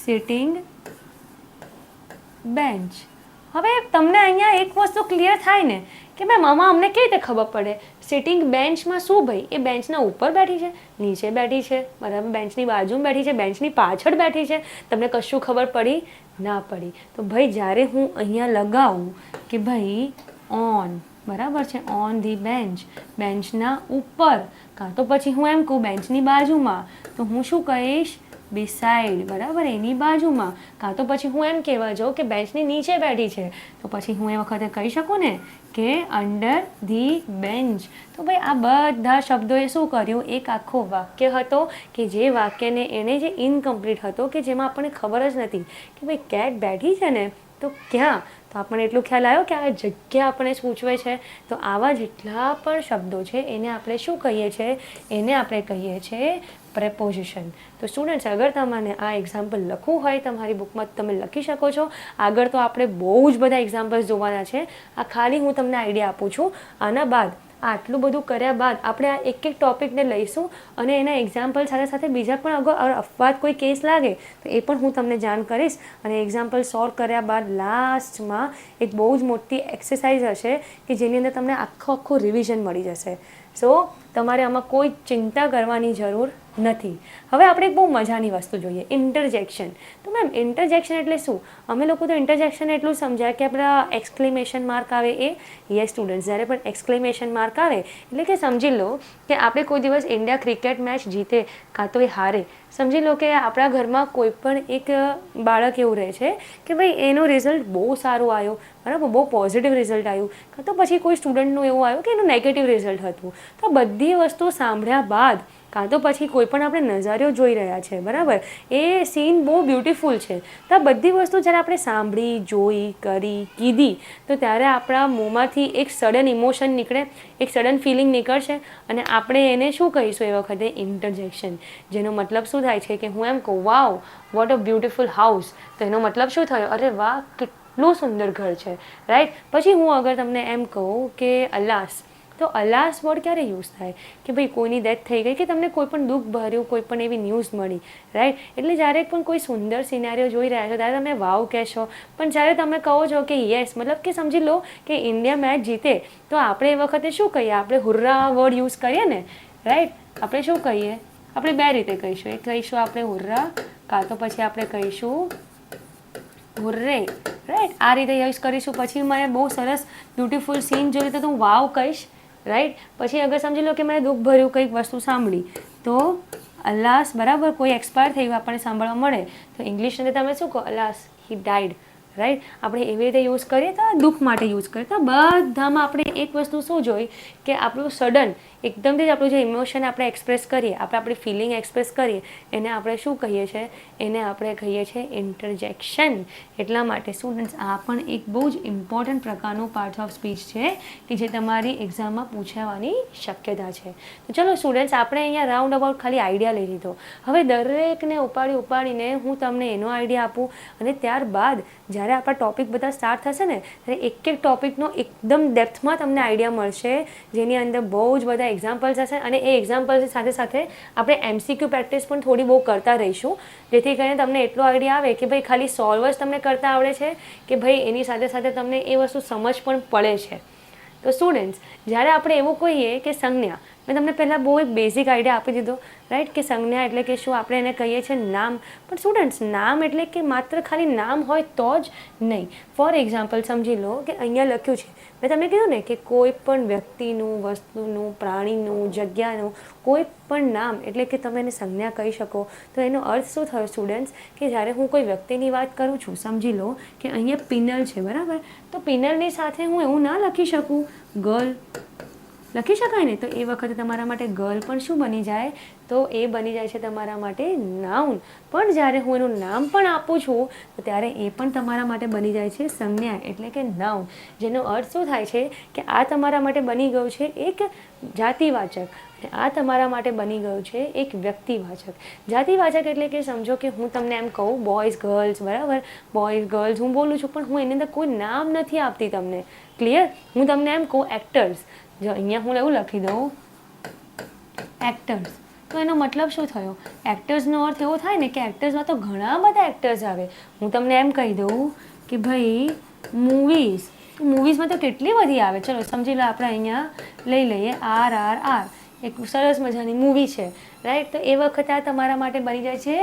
સિટિંગ બેન્ચ. હવે તમને અહીંયા એક વસ્તુ ક્લિયર થાય ને કે મેમ આમાં અમને કેવી રીતે ખબર પડે? સિટિંગ બેન્ચમાં શું ભાઈ? એ બેન્ચના ઉપર બેઠી છે, નીચે બેઠી છે, બરાબર, બેન્ચની બાજુમાં બેઠી છે, બેન્ચની પાછળ બેઠી છે, તમને કશું ખબર પડી ના પડી. તો ભાઈ જ્યારે હું અહીંયા લગાવું કે ભાઈ ઓન, બરાબર છે, ઓન ધી બેન્ચ, બેન્ચના ઉપર, કાં તો પછી હું એમ કહું બેન્ચની બાજુમાં, તો હું શું કહીશ બિસાઇડ, બરાબર, એની બાજુમાં. કાં તો પછી હું એમ કહેવા જાઉં કે બેન્ચની નીચે બેઠી છે, તો પછી હું એ વખતે કહી શકું ને કે અંડર ધી બેન્ચ. તો ભાઈ આ બધા શબ્દોએ શું કર્યું, એક આખો વાક્ય હતો કે જે વાક્યને એણે જે ઇનકમ્પ્લીટ હતો કે જેમાં આપણને ખબર જ નથી કે ભાઈ કેટ બેઠી છે ને તો ક્યાં, તો આપણને એટલું ખ્યાલ આવ્યો કે આ જગ્યા આપણને સૂચવે છે. તો આવા જેટલા પણ શબ્દો છે એને આપણે શું કહીએ છીએ, એને આપણે કહીએ છીએ પ્રેપોઝિશન. તો સ્ટુડન્ટ્સ, અગર તમારે આ એક્ઝામ્પલ લખવું હોય તમારી બુકમાં તમે લખી શકો છો. આગળ તો આપણે બહુ જ બધા એક્ઝામ્પલ્સ જોવાના છે. આ ખાલી હું તમને આઈડિયા આપું છું. આના બાદ આટલું બધું કર્યા બાદ આપણે આ એક એક ટોપિકને લઈશું અને એના એક્ઝામ્પલ સાથે સાથે બીજા પણ અગર અપવાદ કોઈ કેસ લાગે તો એ પણ હું તમને જાણ કરીશ. અને એક્ઝામ્પલ સોલ્વ કર્યા બાદ લાસ્ટમાં એક બહુ જ મોટી એક્સરસાઇઝ હશે કે જેની અંદર તમને આખું રિવિઝન મળી જશે. સો તમારે આમાં કોઈ ચિંતા કરવાની જરૂર નથી. હવે આપણે એક બહુ મજાની વસ્તુ જોઈએ, ઇન્ટરજેક્શન. તો મેમ ઇન્ટરજેક્શન એટલે શું? અમે લોકો તો ઇન્ટરજેક્શન એટલું સમજ્યા કે આપણા એક્સક્લેમેશન માર્ક આવે એ. યસ સ્ટુડન્ટ્સ, જ્યારે પણ એક્સક્લેમેશન માર્ક આવે એટલે કે સમજી લો કે આપણે કોઈ દિવસ ઇન્ડિયા ક્રિકેટ મેચ જીતે કાં તો એ હારે. સમજી લો કે આપણા ઘરમાં કોઈ પણ એક બાળક એવું રહે છે કે ભાઈ એનો રિઝલ્ટ બહુ સારું આવ્યો, બરાબર, બહુ પોઝિટિવ રિઝલ્ટ આવ્યું, કાં તો પછી કોઈ સ્ટુડન્ટનું એવું આવ્યું કે એનું નેગેટિવ રિઝલ્ટ હતું. તો બધી વસ્તુ સાંભળ્યા બાદ કાં તો પછી કોઈ પણ આપણે નજારો જોઈ રહ્યા છે, બરાબર, એ સીન બહુ બ્યુટિફુલ છે, તો આ બધી વસ્તુ જ્યારે આપણે સાંભળી, જોઈ, કરી, કીધી તો ત્યારે આપણા મોંમાંથી એક સડન ઇમોશન નીકળે, એક સડન ફિલિંગ નીકળશે અને આપણે એને શું કહીશું એ વખતે ઇન્ટરજેક્શન. જેનો મતલબ શું થાય છે કે હું એમ કહું wow what a beautiful house, તો એનો મતલબ શું થયો, અરે વાહ કેટલું સુંદર ઘર છે, રાઈટ. પછી હું અગર તમને એમ કહું કે અલાસ, તો અલાસ વર્ડ ક્યારે યુઝ થાય કે ભાઈ કોઈની ડેથ થઈ ગઈ કે તમને કોઈ પણ દુઃખ ભર્યું કોઈ પણ એવી ન્યૂઝ મળી, રાઈટ. એટલે જ્યારે પણ કોઈ સુંદર સિનારીઓ જોઈ રહ્યા છો ત્યારે તમે વાવ કહેશો. પણ જ્યારે તમે કહો છો કે યસ, મતલબ કે સમજી લો કે ઇન્ડિયા મેચ જીતે તો આપણે એ વખતે શું કહીએ, આપણે હુર્રા વર્ડ યુઝ કરીએ ને, રાઈટ. આપણે શું કહીએ, આપણે બે રીતે કહીશું. એક કહીશું આપણે હુર્રા, કાં તો પછી આપણે કહીશું હુર્રે, રાઈટ. આ રીતે યુઝ કરીશું. પછી મને બહુ સરસ બ્યુટિફુલ સીન જોઈએ તો હું વાવ કહીશ, રાઈટ. પછી અગર સમજી લો કે મને દુઃખ ભર્યું કંઈક વસ્તુ સાંભળી તો અલાસ, બરાબર, કોઈ એક્સપાયર થયું આપણને સાંભળવા મળે તો ઇંગ્લિશ અંદર તમે શું કહો, અલાસ હી ડાઈડ, રાઈટ. આપણે એવી રીતે યુઝ કરીએ તો દુઃખ માટે યુઝ કરીએ તો બધામાં આપણે એક વસ્તુ શું જોઈ કે આપણું સડન એકદમથી જ આપણું જે ઇમોશન આપણે એક્સપ્રેસ કરીએ, આપણે આપણી ફિલિંગ એક્સપ્રેસ કરીએ એને આપણે શું કહીએ છીએ, એને આપણે કહીએ છીએ ઇન્ટરજેક્શન. એટલા માટે સ્ટુડન્ટ્સ આ પણ એક બહુ જ ઇમ્પોર્ટન્ટ પ્રકારનું પાર્ટ ઓફ સ્પીચ છે કે જે તમારી એક્ઝામમાં પૂછાવાની શક્યતા છે. તો ચલો સ્ટુડન્ટ્સ, આપણે અહીંયા રાઉન્ડ અબાઉટ ખાલી આઈડિયા લઈ લીધો. હવે દરેકને ઉપાડીને હું તમને એનો આઈડિયા આપું અને ત્યારબાદ જ્યારે આપણા ટોપિક બધા સ્ટાર્ટ થશે ને ત્યારે એક એક ટોપિકનો એકદમ ડેપ્થમાં તમને આઈડિયા મળશે જેની અંદર બહુ જ બધા એક્ઝામ્પલ્સ હશે અને એ એક્ઝામ્પલ્સ સાથે સાથે આપણે MCQ પ્રેક્ટિસ પણ થોડી બહુ કરતા રહીશું જેથી કરીને તમને એટલો આઈડિયા આવે કે ભાઈ ખાલી સોલ્વ જ તમને કરતા આવડે છે કે ભાઈ એની સાથે સાથે તમને એ વસ્તુ સમજ પણ પડે છે. તો સ્ટુડન્ટ્સ, જ્યારે આપણે એવું કહીએ કે સંજ્ઞા, મેં તમને પહેલાં બહુ એક બેઝિક આઈડિયા આપી દીધો, રાઈટ, કે સંજ્ઞા એટલે કે શું આપણે એને કહીએ છીએ નામ. પણ સ્ટુડન્ટ્સ, નામ એટલે કે માત્ર ખાલી નામ હોય તો જ નહીં. ફોર એક્ઝામ્પલ સમજી લો કે અહીંયા લખ્યું છે, મેં તમને કીધું ને કે કોઈ પણ વ્યક્તિનું, વસ્તુનું, પ્રાણીનું, જગ્યાનું કોઈ પણ નામ એટલે કે તમે એને સંજ્ઞા કહી શકો. તો એનો અર્થ શું થયો સ્ટુડન્ટ્સ કે જ્યારે હું કોઈ વ્યક્તિની વાત કરું છું, સમજી લો કે અહીંયા પિનલ છે, બરાબર, તો પિનલની સાથે હું એવું ના લખી શકું ગર્લ, લખી શકાય ને, તો એ વખતે તમારા માટે ગર્લ પણ શું બની જાય, તો એ બની જાય છે તમારા માટે નાઉન. પણ જ્યારે હું એનું નામ પણ આપું છું તો ત્યારે એ પણ તમારા માટે બની જાય છે સંજ્ઞા એટલે કે નાઉન. જેનો અર્થ શું થાય છે કે આ તમારા માટે બની ગયું છે એક જાતિવાચક અને આ તમારા માટે બની ગયું છે એક વ્યક્તિવાચક. જાતિવાચક એટલે કે સમજો કે હું તમને એમ કહું બોયઝ ગર્લ્સ, બરાબર, બોયઝ ગર્લ્સ હું બોલું છું પણ હું એની અંદર કોઈ નામ નથી આપતી તમને, ક્લિયર. હું તમને એમ કહું એક્ટર્સ, જો અહીંયા હું એવું લખી દઉં એક્ટર્સ, તો એનો મતલબ શું થયો, એક્ટર્સનો અર્થ એવો થાય ને કે એક્ટર્સમાં તો ઘણા બધા એક્ટર્સ આવે. હું તમને એમ કહી દઉં કે ભાઈ મૂવીઝ, તો મૂવીઝમાં તો કેટલી બધી આવે. ચલો સમજી લો આપણે અહીંયા લઈ લઈએ RRR, એક સરસ મજાની મૂવી છે, રાઈટ. તો એ વખતે આ તમારા માટે બની જાય છે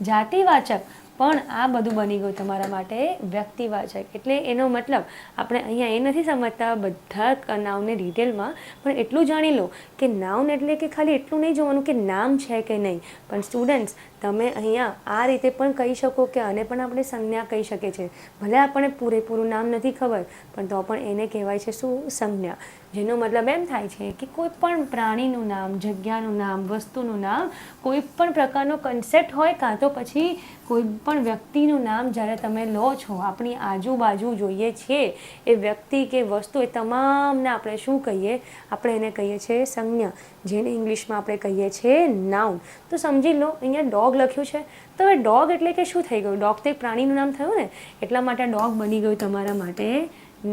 જાતિવાચક. પણ આ બધું બની ગયું તમારા માટે વ્યક્તિવાચક. એટલે એનો મતલબ આપણે અહીંયા એ નથી સમજતા બધા નાઉનને ડિટેલમાં, પણ એટલું જાણી લો કે નાઉન એટલે કે ખાલી એટલું નહીં જોવાનું કે નામ છે કે નહીં, પણ સ્ટુડન્ટ્સ તમે અહીંયા આ રીતે પણ કહી શકો કે આને પણ આપણે સંજ્ઞા કહી શકીએ છીએ. ભલે આપણને પૂરેપૂરું નામ નથી ખબર, પણ તો પણ એને કહેવાય છે શું? સંજ્ઞા. જેનો મતલબ એમ થાય છે કે કોઈ પણ પ્રાણીનું નામ, જગ્યાનું નામ, વસ્તુનું નામ, કોઈ પણ પ્રકારનો કન્સેપ્ટ હોય કાં તો પછી કોઈ પણ વ્યક્તિનું નામ જ્યારે તમે લો છો, આપણી આજુબાજુ જોઈએ છીએ એ વ્યક્તિ કે વસ્તુ, એ તમામને આપણે શું કહીએ? આપણે એને કહીએ છીએ સંજ્ઞા, જેને ઇંગ્લિશમાં આપણે કહીએ છીએ નાઉન. તો સમજી લો અહીંયા ડોગ લખ્યું છે, તો હવે ડોગ એટલે કે શું થઈ ગયું? ડોગ તો એક પ્રાણીનું નામ થયું ને, એટલા માટે ડોગ બની ગયું તમારા માટે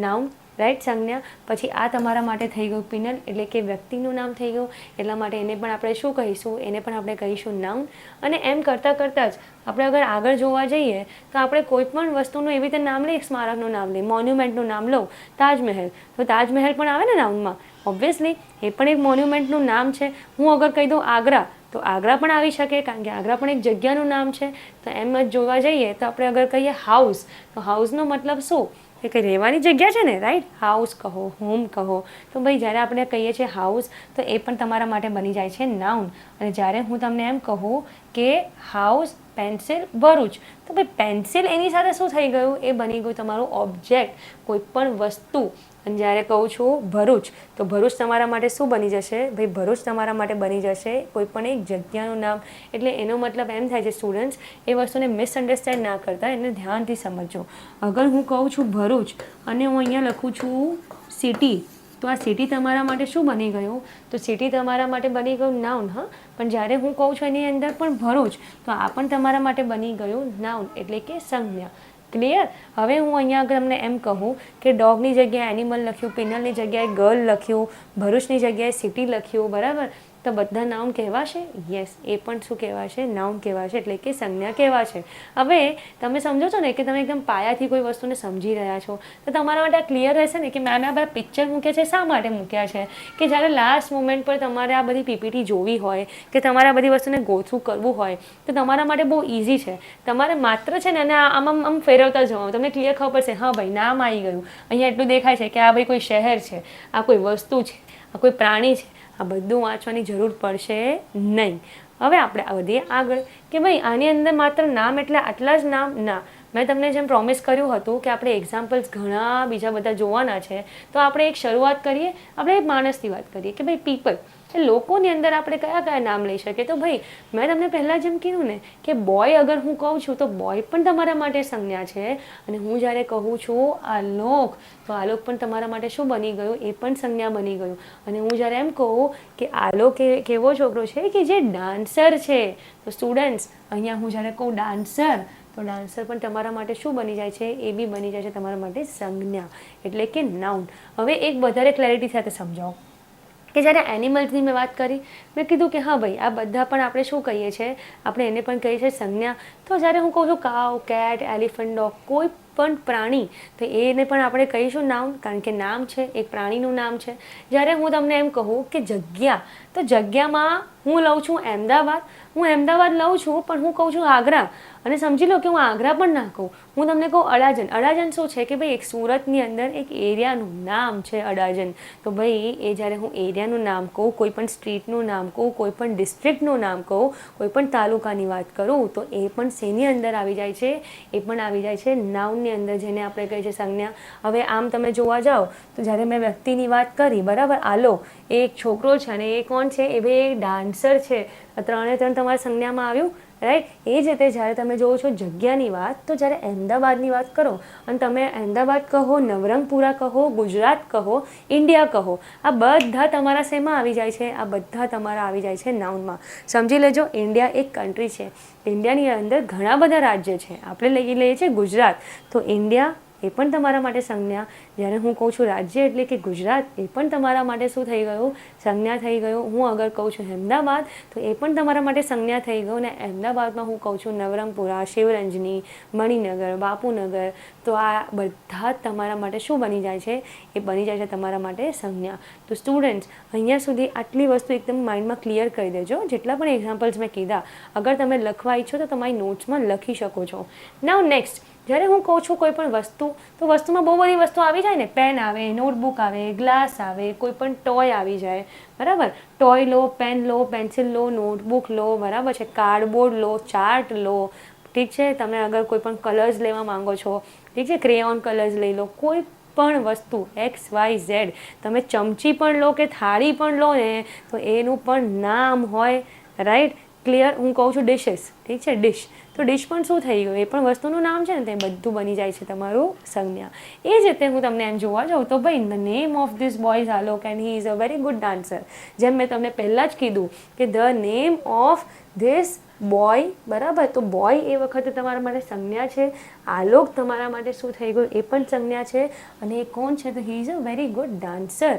નાઉન, રાઈટ? સંજ્ઞા. પછી આ તમારા માટે થઈ ગયું પિનલ, એટલે કે વ્યક્તિનું નામ થઈ ગયું, એટલા માટે એને પણ આપણે શું કહીશું? એને પણ આપણે કહીશું નાઉન. અને એમ કરતાં કરતાં જ આપણે અગર આગળ જોવા જઈએ તો આપણે કોઈ પણ વસ્તુનું એવી રીતે નામ લઈએ, સ્મારકનું નામ લઈએ, મોન્યુમેન્ટનું નામ લો, તાજમહેલ, તો તાજમહેલ પણ આવે ને નાઉનમાં, ઓબ્વિયસલી એ પણ એક મોન્યુમેન્ટનું નામ છે. હું અગર કહી દઉં આગ્રા, તો આગ્રા પણ આવી શકે, કારણ કે આગ્રા પણ એક જગ્યાનું નામ છે. તો એમ જ જોવા જઈએ તો આપણે અગર કહીએ હાઉસ, તો હાઉસનો મતલબ શું? એ કંઈ રહેવાની જગ્યા છે ને, રાઈટ? હાઉસ કહો, હોમ કહો. તો ભાઈ જ્યારે આપણે કહીએ છીએ હાઉસ, તો એ પણ તમારા માટે બની જાય છે નાઉન. અને જ્યારે હું તમને એમ કહું કે હાઉસ પેન્સિલ ભરૂચ, તો ભાઈ પેન્સિલ એની સાથે શું થઈ ગયું? એ બની ગયું તમારું ઓબ્જેક્ટ, કોઈ પણ વસ્તુ. અને જ્યારે કહું છું ભરૂચ, તો ભરૂચ તમારા માટે શું બની જશે? ભાઈ ભરૂચ તમારા માટે બની જશે કોઈ પણ એક જગ્યાનું નામ. એટલે એનો મતલબ એમ થાય છે સ્ટુડન્ટ્સ, એ વસ્તુને મિસઅન્ડરસ્ટેન્ડ ના કરતા, એને ધ્યાનથી સમજો. અગર હું કહું છું ભરૂચ અને હું અહીંયા લખું છું સિટી, તો આ સિટી તમારા માટે શું બની ગયું? તો સિટી તમારા માટે બની ગયું નાઉન. હા, પણ જ્યારે હું કહું છું એની અંદર પણ ભરૂચ, તો આ પણ તમારા માટે બની ગયું નાઉન, એટલે કે સંજ્ઞા. ક્લિયર? હવે હું અહીંયા આગળ તમને એમ કહું કે ડોગની જગ્યાએ એનિમલ લખ્યું, પિનલની જગ્યાએ ગર્લ લખ્યું, ભરૂચની જગ્યાએ સિટી લખ્યું, બરાબર? તો બધા નાઉન કહેવાશે? યસ, એ પણ શું કહેવાશે? નાઉન કહેવાશે, એટલે કે સંજ્ઞા કહેવાશે. હવે તમે સમજો છો ને કે તમે એકદમ પાયાથી કોઈ વસ્તુને સમજી રહ્યા છો, તો તમારા માટે આ ક્લિયર રહેશે ને કે મેં આ બધા પિક્ચર મૂક્યા છે, શા માટે મૂક્યા છે? કે જ્યારે લાસ્ટ મોમેન્ટ પર તમારે આ બધી પીપીટી જોવી હોય કે તમારે આ બધી વસ્તુને ગો થ્રુ કરવું હોય, તો તમારા માટે બહુ ઇઝી છે. તમારે માત્ર છે ને અને આમ આમ આમ ફેરવતા જવાનું, તમને ક્લિયર ખબર પડશે, હા ભાઈ નામ આવી ગયું, અહીંયા એટલું દેખાય છે કે આ ભાઈ કોઈ શહેર છે, આ કોઈ વસ્તુ છે, આ કોઈ પ્રાણી છે. આ બધું વાંચવાની જરૂર પડશે નહીં. હવે આપણે વધીએ આગળ કે ભાઈ આની અંદર માત્ર નામ એટલે આટલા જ નામ ના. મેં તમને જેમ પ્રોમિસ કર્યું હતું કે આપણે એક્ઝામ્પલ્સ ઘણા બીજા બધા જોવાના છે, તો આપણે એક શરૂઆત કરીએ. આપણે એક માણસની વાત કરીએ કે ભાઈ પીપલ, એ લોકોની અંદર આપણે કયા કયા નામ લઈ શકીએ? તો ભાઈ મેં તમને પહેલાં જેમ કીધું ને કે બોય અગર હું કહું છું તો બોય પણ તમારા માટે સંજ્ઞા છે. અને હું જ્યારે કહું છું આલોક, તો આલોક પણ તમારા માટે શું બની ગયું? એ પણ સંજ્ઞા બની ગયું. અને હું જ્યારે એમ કહું કે આલોક કેવો છોકરો છે કે જે ડાન્સર છે, તો સ્ટુડન્ટ્સ અહીંયા હું જ્યારે કહું ડાન્સર, તો ડાન્સર પણ તમારા માટે શું બની જાય છે? એ બી બની જાય છે તમારા માટે સંજ્ઞા, એટલે કે નાઉન. હવે એક વધારે ક્લેરિટી સાથે સમજાવો કે જ્યારે એનિમલ્સની મેં વાત કરી, મેં કીધું કે હા ભાઈ આ બધા પણ આપણે શું કહીએ છીએ? આપણે એને પણ કહીએ છીએ સંજ્ઞા. તો જ્યારે હું કહું છું કાવ, કેટ, એલિફન્ટ, ડોગ, કોઈ પણ પ્રાણી, તો એને પણ આપણે કહીશું નાઉન, કારણ કે નામ છે, એક પ્રાણીનું નામ છે. જ્યારે હું તમને એમ કહું કે જગ્યા, તો જગ્યામાં હું લઉં છું અમદાવાદ, હું અમદાવાદ લઉં છું, પણ હું કહું છું આગ્રા. અને સમજી લો કે હું આગ્રા પણ ના કહું, હું તમને કહું અડાજણ. અડાજણ શું છે કે ભાઈ એક સુરતની અંદર એક એરિયાનું નામ છે અડાજણ. તો ભાઈ એ જ્યારે હું એરિયાનું નામ કહું, કોઈ પણ સ્ટ્રીટનું નામ કહું, કોઈ પણ ડિસ્ટ્રિક્ટનું નામ કહું, કોઈ પણ તાલુકાની વાત કરું, તો એ પણ શેની અંદર આવી જાય છે? એ પણ આવી જાય છે નાઉનની અંદર, જેને આપણે કહીએ છીએ સંજ્ઞા. હવે આમ તમે જોવા જાઓ તો જ્યારે મેં વ્યક્તિની વાત કરી, બરાબર, આલો એ એક છોકરો છે અને એ કોણ છે? એ ભાઈ એક ડાન્સર છે. ત્રણે ત્રણ તમારા સંજ્ઞામાં આવ્યું, રાઈટ? એ જ રીતે જ્યારે તમે જોવો છો જગ્યાની વાત, તો જ્યારે અમદાવાદની વાત કરો અને તમે અમદાવાદ કહો, નવરંગપુરા કહો, ગુજરાત કહો, ઇન્ડિયા કહો, આ બધા તમારા શેમાં આવી જાય છે? આ બધા તમારા આવી જાય છે નાઉનમાં. સમજી લેજો, ઇન્ડિયા એક કન્ટ્રી છે, ઇન્ડિયાની અંદર ઘણા બધા રાજ્ય છે. આપણે લઈએ છીએ ગુજરાત, તો ઇન્ડિયા એ પણ તમારા માટે સંજ્ઞા. જ્યારે હું કહું છું રાજ્ય એટલે કે ગુજરાત, એ પણ તમારા માટે શું થઈ ગયું? સંજ્ઞા થઈ ગયું. હું અગર કહું છું અહેમદાબાદ તો એ પણ તમારા માટે સંજ્ઞા થઈ ગયું. અને અહેમદાબાદમાં હું કહું છું નવરંગપુરા, શિવરંજની, મણિનગર, બાપુનગર, તો આ બધા જ તમારા માટે શું બની જાય છે? એ બની જાય છે તમારા માટે સંજ્ઞા. તો સ્ટુડન્ટ્સ, અહીંયા સુધી આટલી વસ્તુ એકદમ માઇન્ડમાં ક્લિયર કરી દેજો. જેટલા પણ એક્ઝામ્પલ્સ મેં કીધા, અગર તમે લખવા ઈચ્છો તો તમારી નોટ્સમાં લખી શકો છો. નાઉ નેક્સ્ટ, જ્યારે હું કહું છું કોઈ પણ વસ્તુ, તો વસ્તુમાં બહુ બધી વસ્તુ આવી જાય ને. પેન આવે, નોટબુક આવે, ગ્લાસ આવે, કોઈ પણ ટોય આવી જાય, બરાબર. ટોય લો, પેન લો, પેન્સિલ લો, નોટબુક લો, બરાબર છે, કાર્ડબોર્ડ લો, ચાર્ટ લો, ઠીક છે. તમે અગર કોઈ પણ કલર્સ લેવા માંગો છો, ઠીક છે, ક્રેયોન કલર્સ લઈ લો, કોઈ પણ વસ્તુ XYZ, તમે ચમચી પણ લો કે થાળી પણ લો ને તો એનું પણ નામ હોય, રાઈટ? ક્લિયર? હું કહું છું ડિશિસ, ઠીક છે, ડિશ, તો ડિશ પણ શું થઈ ગયું? એ પણ વસ્તુનું નામ છે ને, તે બધું બની જાય છે તમારું સંજ્ઞા. એ જ રીતે હું તમને એમ જોવા જાઉં તો ભાઈ, the name of this boy is Alok and he is a very good dancer. જેમ મેં તમને પહેલાં જ કીધું કે the name of this boy, બરાબર. તો બોય એ વખતે તમારા માટે સંજ્ઞા છે. આલોક તમારા માટે શું થઈ ગયું? એ પણ સંજ્ઞા છે. અને એ કોણ છે? તો હી is a very good dancer.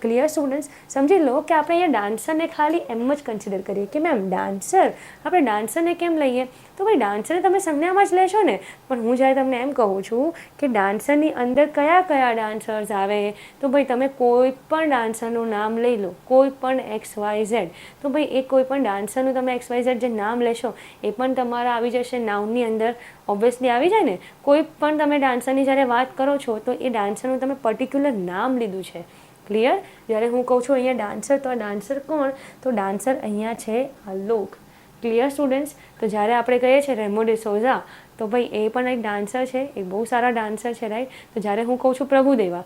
Clear students? સમજી લો કે આપણે અહીંયા ડાન્સરને ખાલી એમ જ કન્સિડર કરીએ કે મેમ ડાન્સર, આપણે ડાન્સરને કેમ લઈએ? તો ભાઈ ડાન્સરને તમે સંજ્ઞામાં જ લેશો ને. પણ હું જ્યારે તમને એમ કહું છું કે ડાન્સરની અંદર કયા કયા ડાન્સર્સ આવે, તો ભાઈ તમે કોઈ પણ ડાન્સરનું નામ લઈ લો, કોઈ પણ XYZ, તો ભાઈ એ કોઈ પણ ડાન્સરનું તમે XYZ જે નામ લેશો એ પણ તમારા આવી જશે નાઉનની અંદર. ઓબ્વિયસલી આવી જાય ને. કોઈ પણ તમે ડાન્સરની જ્યારે વાત કરો છો તો એ ડાન્સરનું તમે પર્ટિક્યુલર નામ લીધું છે. ક્લિયર? જ્યારે હું કહું છું અહીંયા ડાન્સર, તો આ ડાન્સર કોણ? તો ડાન્સર અહીંયા છે આલોક. Clear students? તો જ્યારે આપણે કહીએ છીએ રેમો ડિસોઝા, તો ભાઈ એ પણ એક ડાન્સર છે, એ બહુ સારા ડાન્સર છે, રાઈટ? તો જ્યારે હું કહું છું પ્રભુદેવા,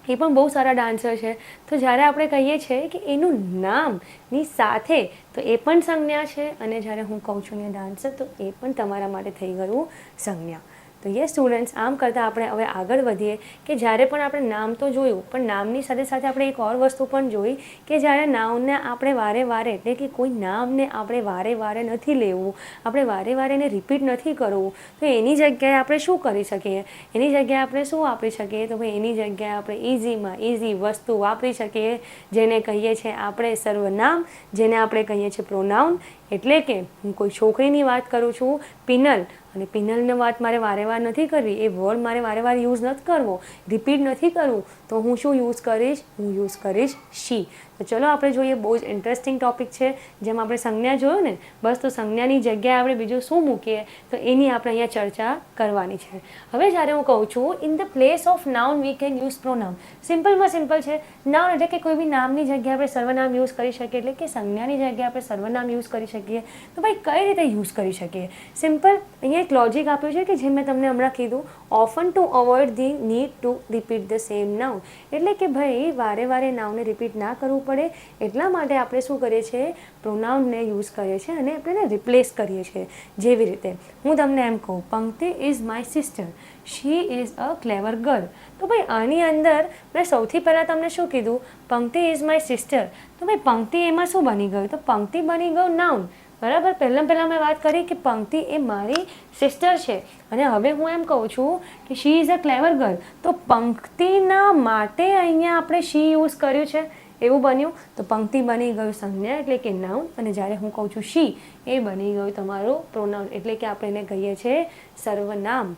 એ પણ બહુ સારા ડાન્સર છે. તો જ્યારે આપણે કહીએ છીએ કે એનું નામની સાથે, તો એ પણ સંજ્ઞા છે. અને જ્યારે હું કહું છું અહીંયા ડાન્સર, તો એ પણ તમારા માટે થઈ ગયું સંજ્ઞા. તો યસ સ્ટુડન્ટ્સ, આમ કરતાં આપણે હવે આગળ વધીએ કે જ્યારે પણ આપણે નામ તો જોયું, પણ નામની સાથે સાથે આપણે એક ઓર વસ્તુ પણ જોઈ કે જ્યારે નાઉનને આપણે વારે વારે, એટલે કે કોઈ નામને આપણે વારે વારે નથી લેવું, આપણે વારે વારે એને રિપીટ નથી કરવું, તો એની જગ્યાએ આપણે શું કરી શકીએ? એની જગ્યાએ આપણે શું વાપરી શકીએ? તો ભાઈ એની જગ્યાએ આપણે ઇઝીમાં ઇઝી વસ્તુ વાપરી શકીએ, જેને કહીએ છીએ આપણે સર્વનામ, જેને આપણે કહીએ છીએ પ્રોનાઉન. એટલે કે હું કોઈ છોકરીની વાત કરું છું, પિનલ, અને પિનલની વાત મારે વારે વાર નથી કરવી, એ વર્ડ મારે વારે વાર યુઝ નથી કરવો, રિપીટ નથી કરવું, તો હું શું યુઝ કરીશ? હું યુઝ કરીશ શી. તો ચલો આપણે જોઈએ, બહુ જ ઇન્ટરેસ્ટિંગ ટોપિક છે. જેમ આપણે સંજ્ઞા જોયું ને, બસ તો સંજ્ઞાની જગ્યાએ આપણે બીજું શું મૂકીએ, તો એની આપણે અહીંયા ચર્ચા કરવાની છે. હવે જ્યારે હું કહું છું in the place of noun we can use pronoun, સિમ્પલમાં સિમ્પલ છે. નાઉન એટલે કે કોઈ બી નામની જગ્યાએ આપણે સર્વનામ યુઝ કરી શકીએ, એટલે કે સંજ્ઞાની જગ્યાએ આપણે સર્વનામ યુઝ કરી શકીએ. તો ભાઈ કઈ રીતે યુઝ કરી શકીએ? સિમ્પલ, અહીંયા એક લોજિક આપ્યું છે કે જે મેં તમને હમણાં કીધું, often to avoid the need to repeat the same noun. એટલે કે ભાઈ વારે વારે નાઉનને રિપીટ ના કરવું પડે, એટલા માટે આપણે શું કરીએ છીએ? પ્રોનાઉનને યુઝ કરીએ છીએ અને આપણે એને રિપ્લેસ કરીએ છીએ. જેવી રીતે હું તમને એમ કહું, Pankti is my sister, she is a clever girl. તો ભાઈ આની અંદર મેં સૌથી પહેલાં તમને શું કીધું? પંક્તિ ઇઝ માય સિસ્ટર. તો ભાઈ પંક્તિ એમાં શું બની ગયું? તો પંક્તિ બની ગયું નાઉન, બરાબર. પહેલાં મેં વાત કરી કે પંક્તિ એ મારી સિસ્ટર છે, અને હવે હું એમ કહું છું કે she is a clever girl. તો પંક્તિના માટે અહીંયા આપણે શી યુઝ કર્યું છે, એવું બન્યું. તો પંક્તિ બની ગયું સંજ્ઞા, એટલે કે નાઉન. અને જ્યારે હું કહું છું શી, એ બની ગયું તમારું પ્રોનાઉન, એટલે કે આપણે એને કહીએ છીએ સર્વનામ.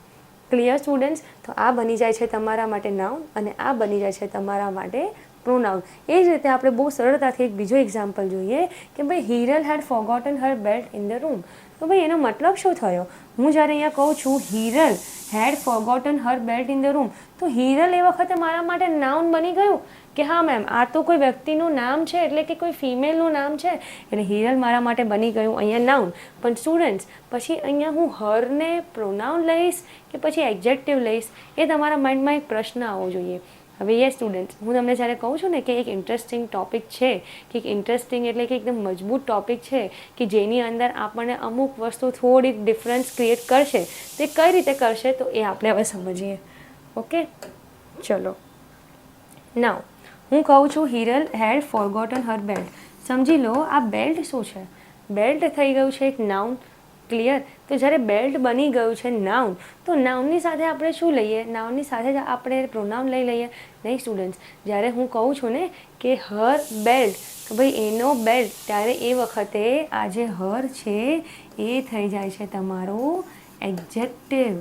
Clear students? તો આ બની જાય છે તમારા માટે નાઉન, અને આ બની જાય છે તમારા માટે પ્રોનાઉન. એ જ રીતે આપણે બહુ સરળતાથી એક બીજો એક્ઝામ્પલ જોઈએ કે ભાઈ Hiral had forgotten her belt in the room. તો ભાઈ એનો મતલબ શું થયો? હું જ્યારે અહીંયા કહું છું Hiral had forgotten her belt in the room, તો હિરલ એ વખતે મારા માટે નાઉન બની ગયું કે હા મેમ આ તો કોઈ વ્યક્તિનું નામ છે, એટલે કે કોઈ ફિમેલનું નામ છે, એટલે હિરલ મારા માટે બની ગયું અહીંયા નાઉન. પણ સ્ટુડન્ટ્સ, પછી અહીંયા હું હરને પ્રોનાઉન લઈશ કે પછી એડજેક્ટિવ લઈશ, એ તમારા માઇન્ડમાં એક પ્રશ્ન આવવો જોઈએ. હવે યસ સ્ટુડન્ટ્સ, હું તમને જ્યારે કહું છું ને કે એક ઇન્ટરેસ્ટિંગ ટોપિક છે, કે ઇન્ટરેસ્ટિંગ એટલે કે એકદમ મજબૂત ટોપિક છે, કે જેની અંદર આપણને અમુક વસ્તુ થોડીક ડિફરન્સ ક્રિએટ કરશે, તો એ કઈ રીતે કરશે તો એ આપણે હવે સમજીએ. ઓકે, ચલો. નાઉ હું કહું છું Hiral had forgotten her belt. સમજી લો આ બેલ્ટ શું છે? બેલ્ટ થઈ ગયું છે એક નાઉન. ક્લિયર? તો જ્યારે બેલ્ટ બની ગયું છે નાઉન, તો નાઉનની સાથે આપણે શું લઈએ? નાઉનની સાથે જ આપણે પ્રોનાઉન લઈ લઈએ? નહીં સ્ટુડન્ટ્સ. જ્યારે હું કહું છું ને કે હર બેલ્ટ, તો ભાઈ એનો બેલ્ટ, ત્યારે એ વખતે આ જે હર છે એ થઈ જાય છે તમારું એડજેક્ટિવ.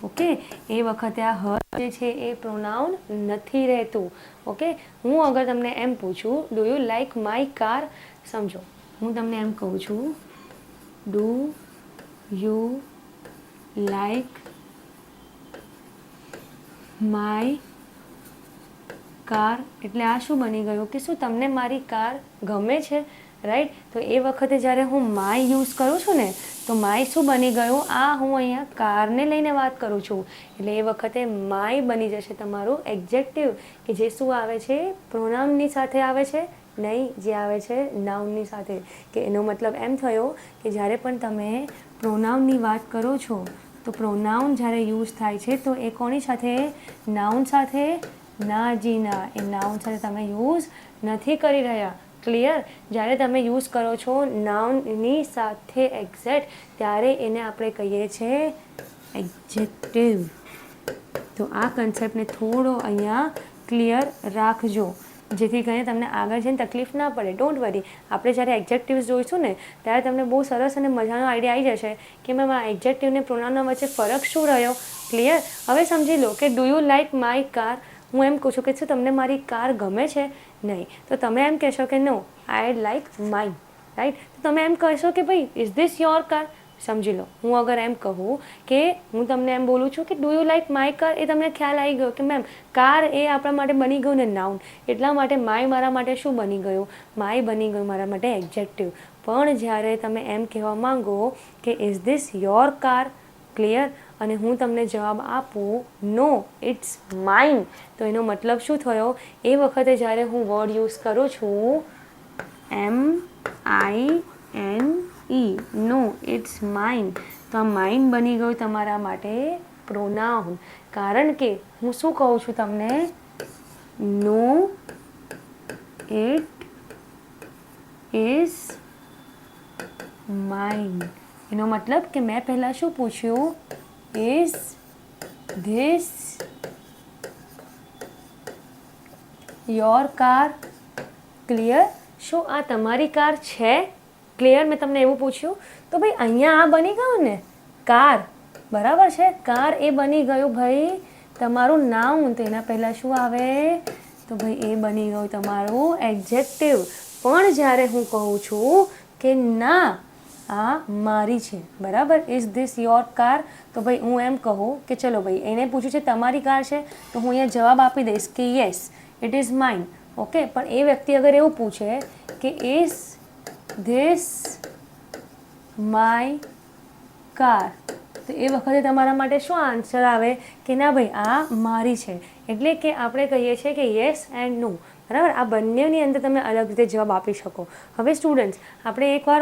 ઓકે, એ વખતે આ હર જે છે એ પ્રોનાઉન નથી રહેતું. ઓકે, હું અગર તમને એમ પૂછું do you like my car, સમજો હું તમને એમ કહું છું do you like my car, એટલે આ શું બની ગયું કે શું તમને મારી કાર ગમે છે? રાઈટ. તો એ વખતે જ્યારે હું માય યુઝ કરું છું ને, તો માય શું બની ગયું? આ હું અહીંયા કારને લઈને વાત કરું છું, એટલે એ વખતે માય બની જશે તમારું એડજેક્ટિવ, કે જે શું આવે છે? પ્રોનાઉનની સાથે આવે છે, નહીં જે આવે છે નાઉનની સાથે. કે એનો મતલબ એમ થયો કે જ્યારે પણ તમે પ્રોનાઉનની વાત કરો છો, તો પ્રોનાઉન જ્યારે યુઝ થાય છે તો એ કોની સાથે? નાઉન સાથે. ના જી ના, એ નાઉન સાથે તમે યુઝ નથી કરી રહ્યા. ક્લિયર? જ્યારે તમે યુઝ કરો છો નાઉનની સાથે એક્ઝેક્ટ, ત્યારે એને આપણે કહીએ છીએ એડજેક્ટિવ. તો આ કન્સેપ્ટને થોડો અહીંયા ક્લિયર રાખજો, જેથી કરીને તમને આગળ જઈને તકલીફ ના પડે. ડોન્ટ વરી, આપણે જ્યારે એડજેક્ટિવ્સ જોઈશું ને ત્યારે તમને બહુ સરસ અને મજાનો આઈડિયા આવી જશે કે મેમ આ એડજેક્ટિવ ને પ્રોનાઉનના વચ્ચે ફરક શું રહ્યો. ક્લિયર? હવે સમજી લો કે do you like my car, હું એમ કહું છું કે શું તમને મારી કાર ગમે છે? નહીં. તો તમે એમ કહેશો કે નો, આઈ લાઈક માઇન. રાઈટ? તો તમે એમ કહેશો કે ભાઈ ઇઝ ધીસ યોર કાર? સમજી લો, હું અગર એમ કહું કે હું તમને એમ બોલું છું કે do you like my car, એ તમને ખ્યાલ આવી ગયો કે મેમ કાર એ આપણા માટે બની ગયું ને નાઉન, એટલા માટે માય મારા માટે શું બની ગયું? માય બની ગયું મારા માટે એડજેક્ટિવ. પણ જ્યારે તમે એમ કહેવા માંગો કે is this your car? Clear? અને હું તમને જવાબ આપું નો ઇટ્સ માઇન, તો એનો મતલબ શું થયો? એ વખતે જ્યારે હું વર્ડ યુઝ કરું છું MINE, નો ઇટ્સ માઇન, તો આ માઇન બની ગયું તમારા માટે પ્રોનાઉન. કારણ કે હું શું કહું છું તમને? નો ઇટ ઇઝ માઇન. એનો મતલબ કે મેં પહેલાં શું પૂછ્યું? Is this your car? Clear? શું આ તમારી કાર છે? ક્લિયર? મેં તમને એવું પૂછ્યું. તો ભાઈ અહીંયા આ બની ગયું ને કાર, બરાબર છે? કાર એ બની ગયું ભાઈ તમારું નાઉન, તો એના પહેલાં શું આવે? તો ભાઈ એ બની ગયું તમારું એડજેક્ટિવ. પણ જ્યારે હું કહું છું કે ના આ મારી છે, બરાબર, ઇઝ ધીસ યોર કાર, તો ભાઈ હું એમ કહું કે ચલો ભાઈ એને પૂછ્યું છે તમારી કાર છે, તો હું અહીંયા જવાબ આપી દઈશ કે yes it is mine. Okay, પણ એ વ્યક્તિ અગર એવું પૂછે કે ઇઝ ધીસ માય કાર, તો એ વખતે તમારા માટે શું આન્સર આવે? કે ના ભાઈ આ મારી છે. એટલે કે આપણે કહીએ છીએ કે યસ એન્ડ નો. બરાબર? આ બંનેની અંદર તમે અલગ રીતે જવાબ આપી શકો. હવે સ્ટુડન્ટ્સ, આપણે એકવાર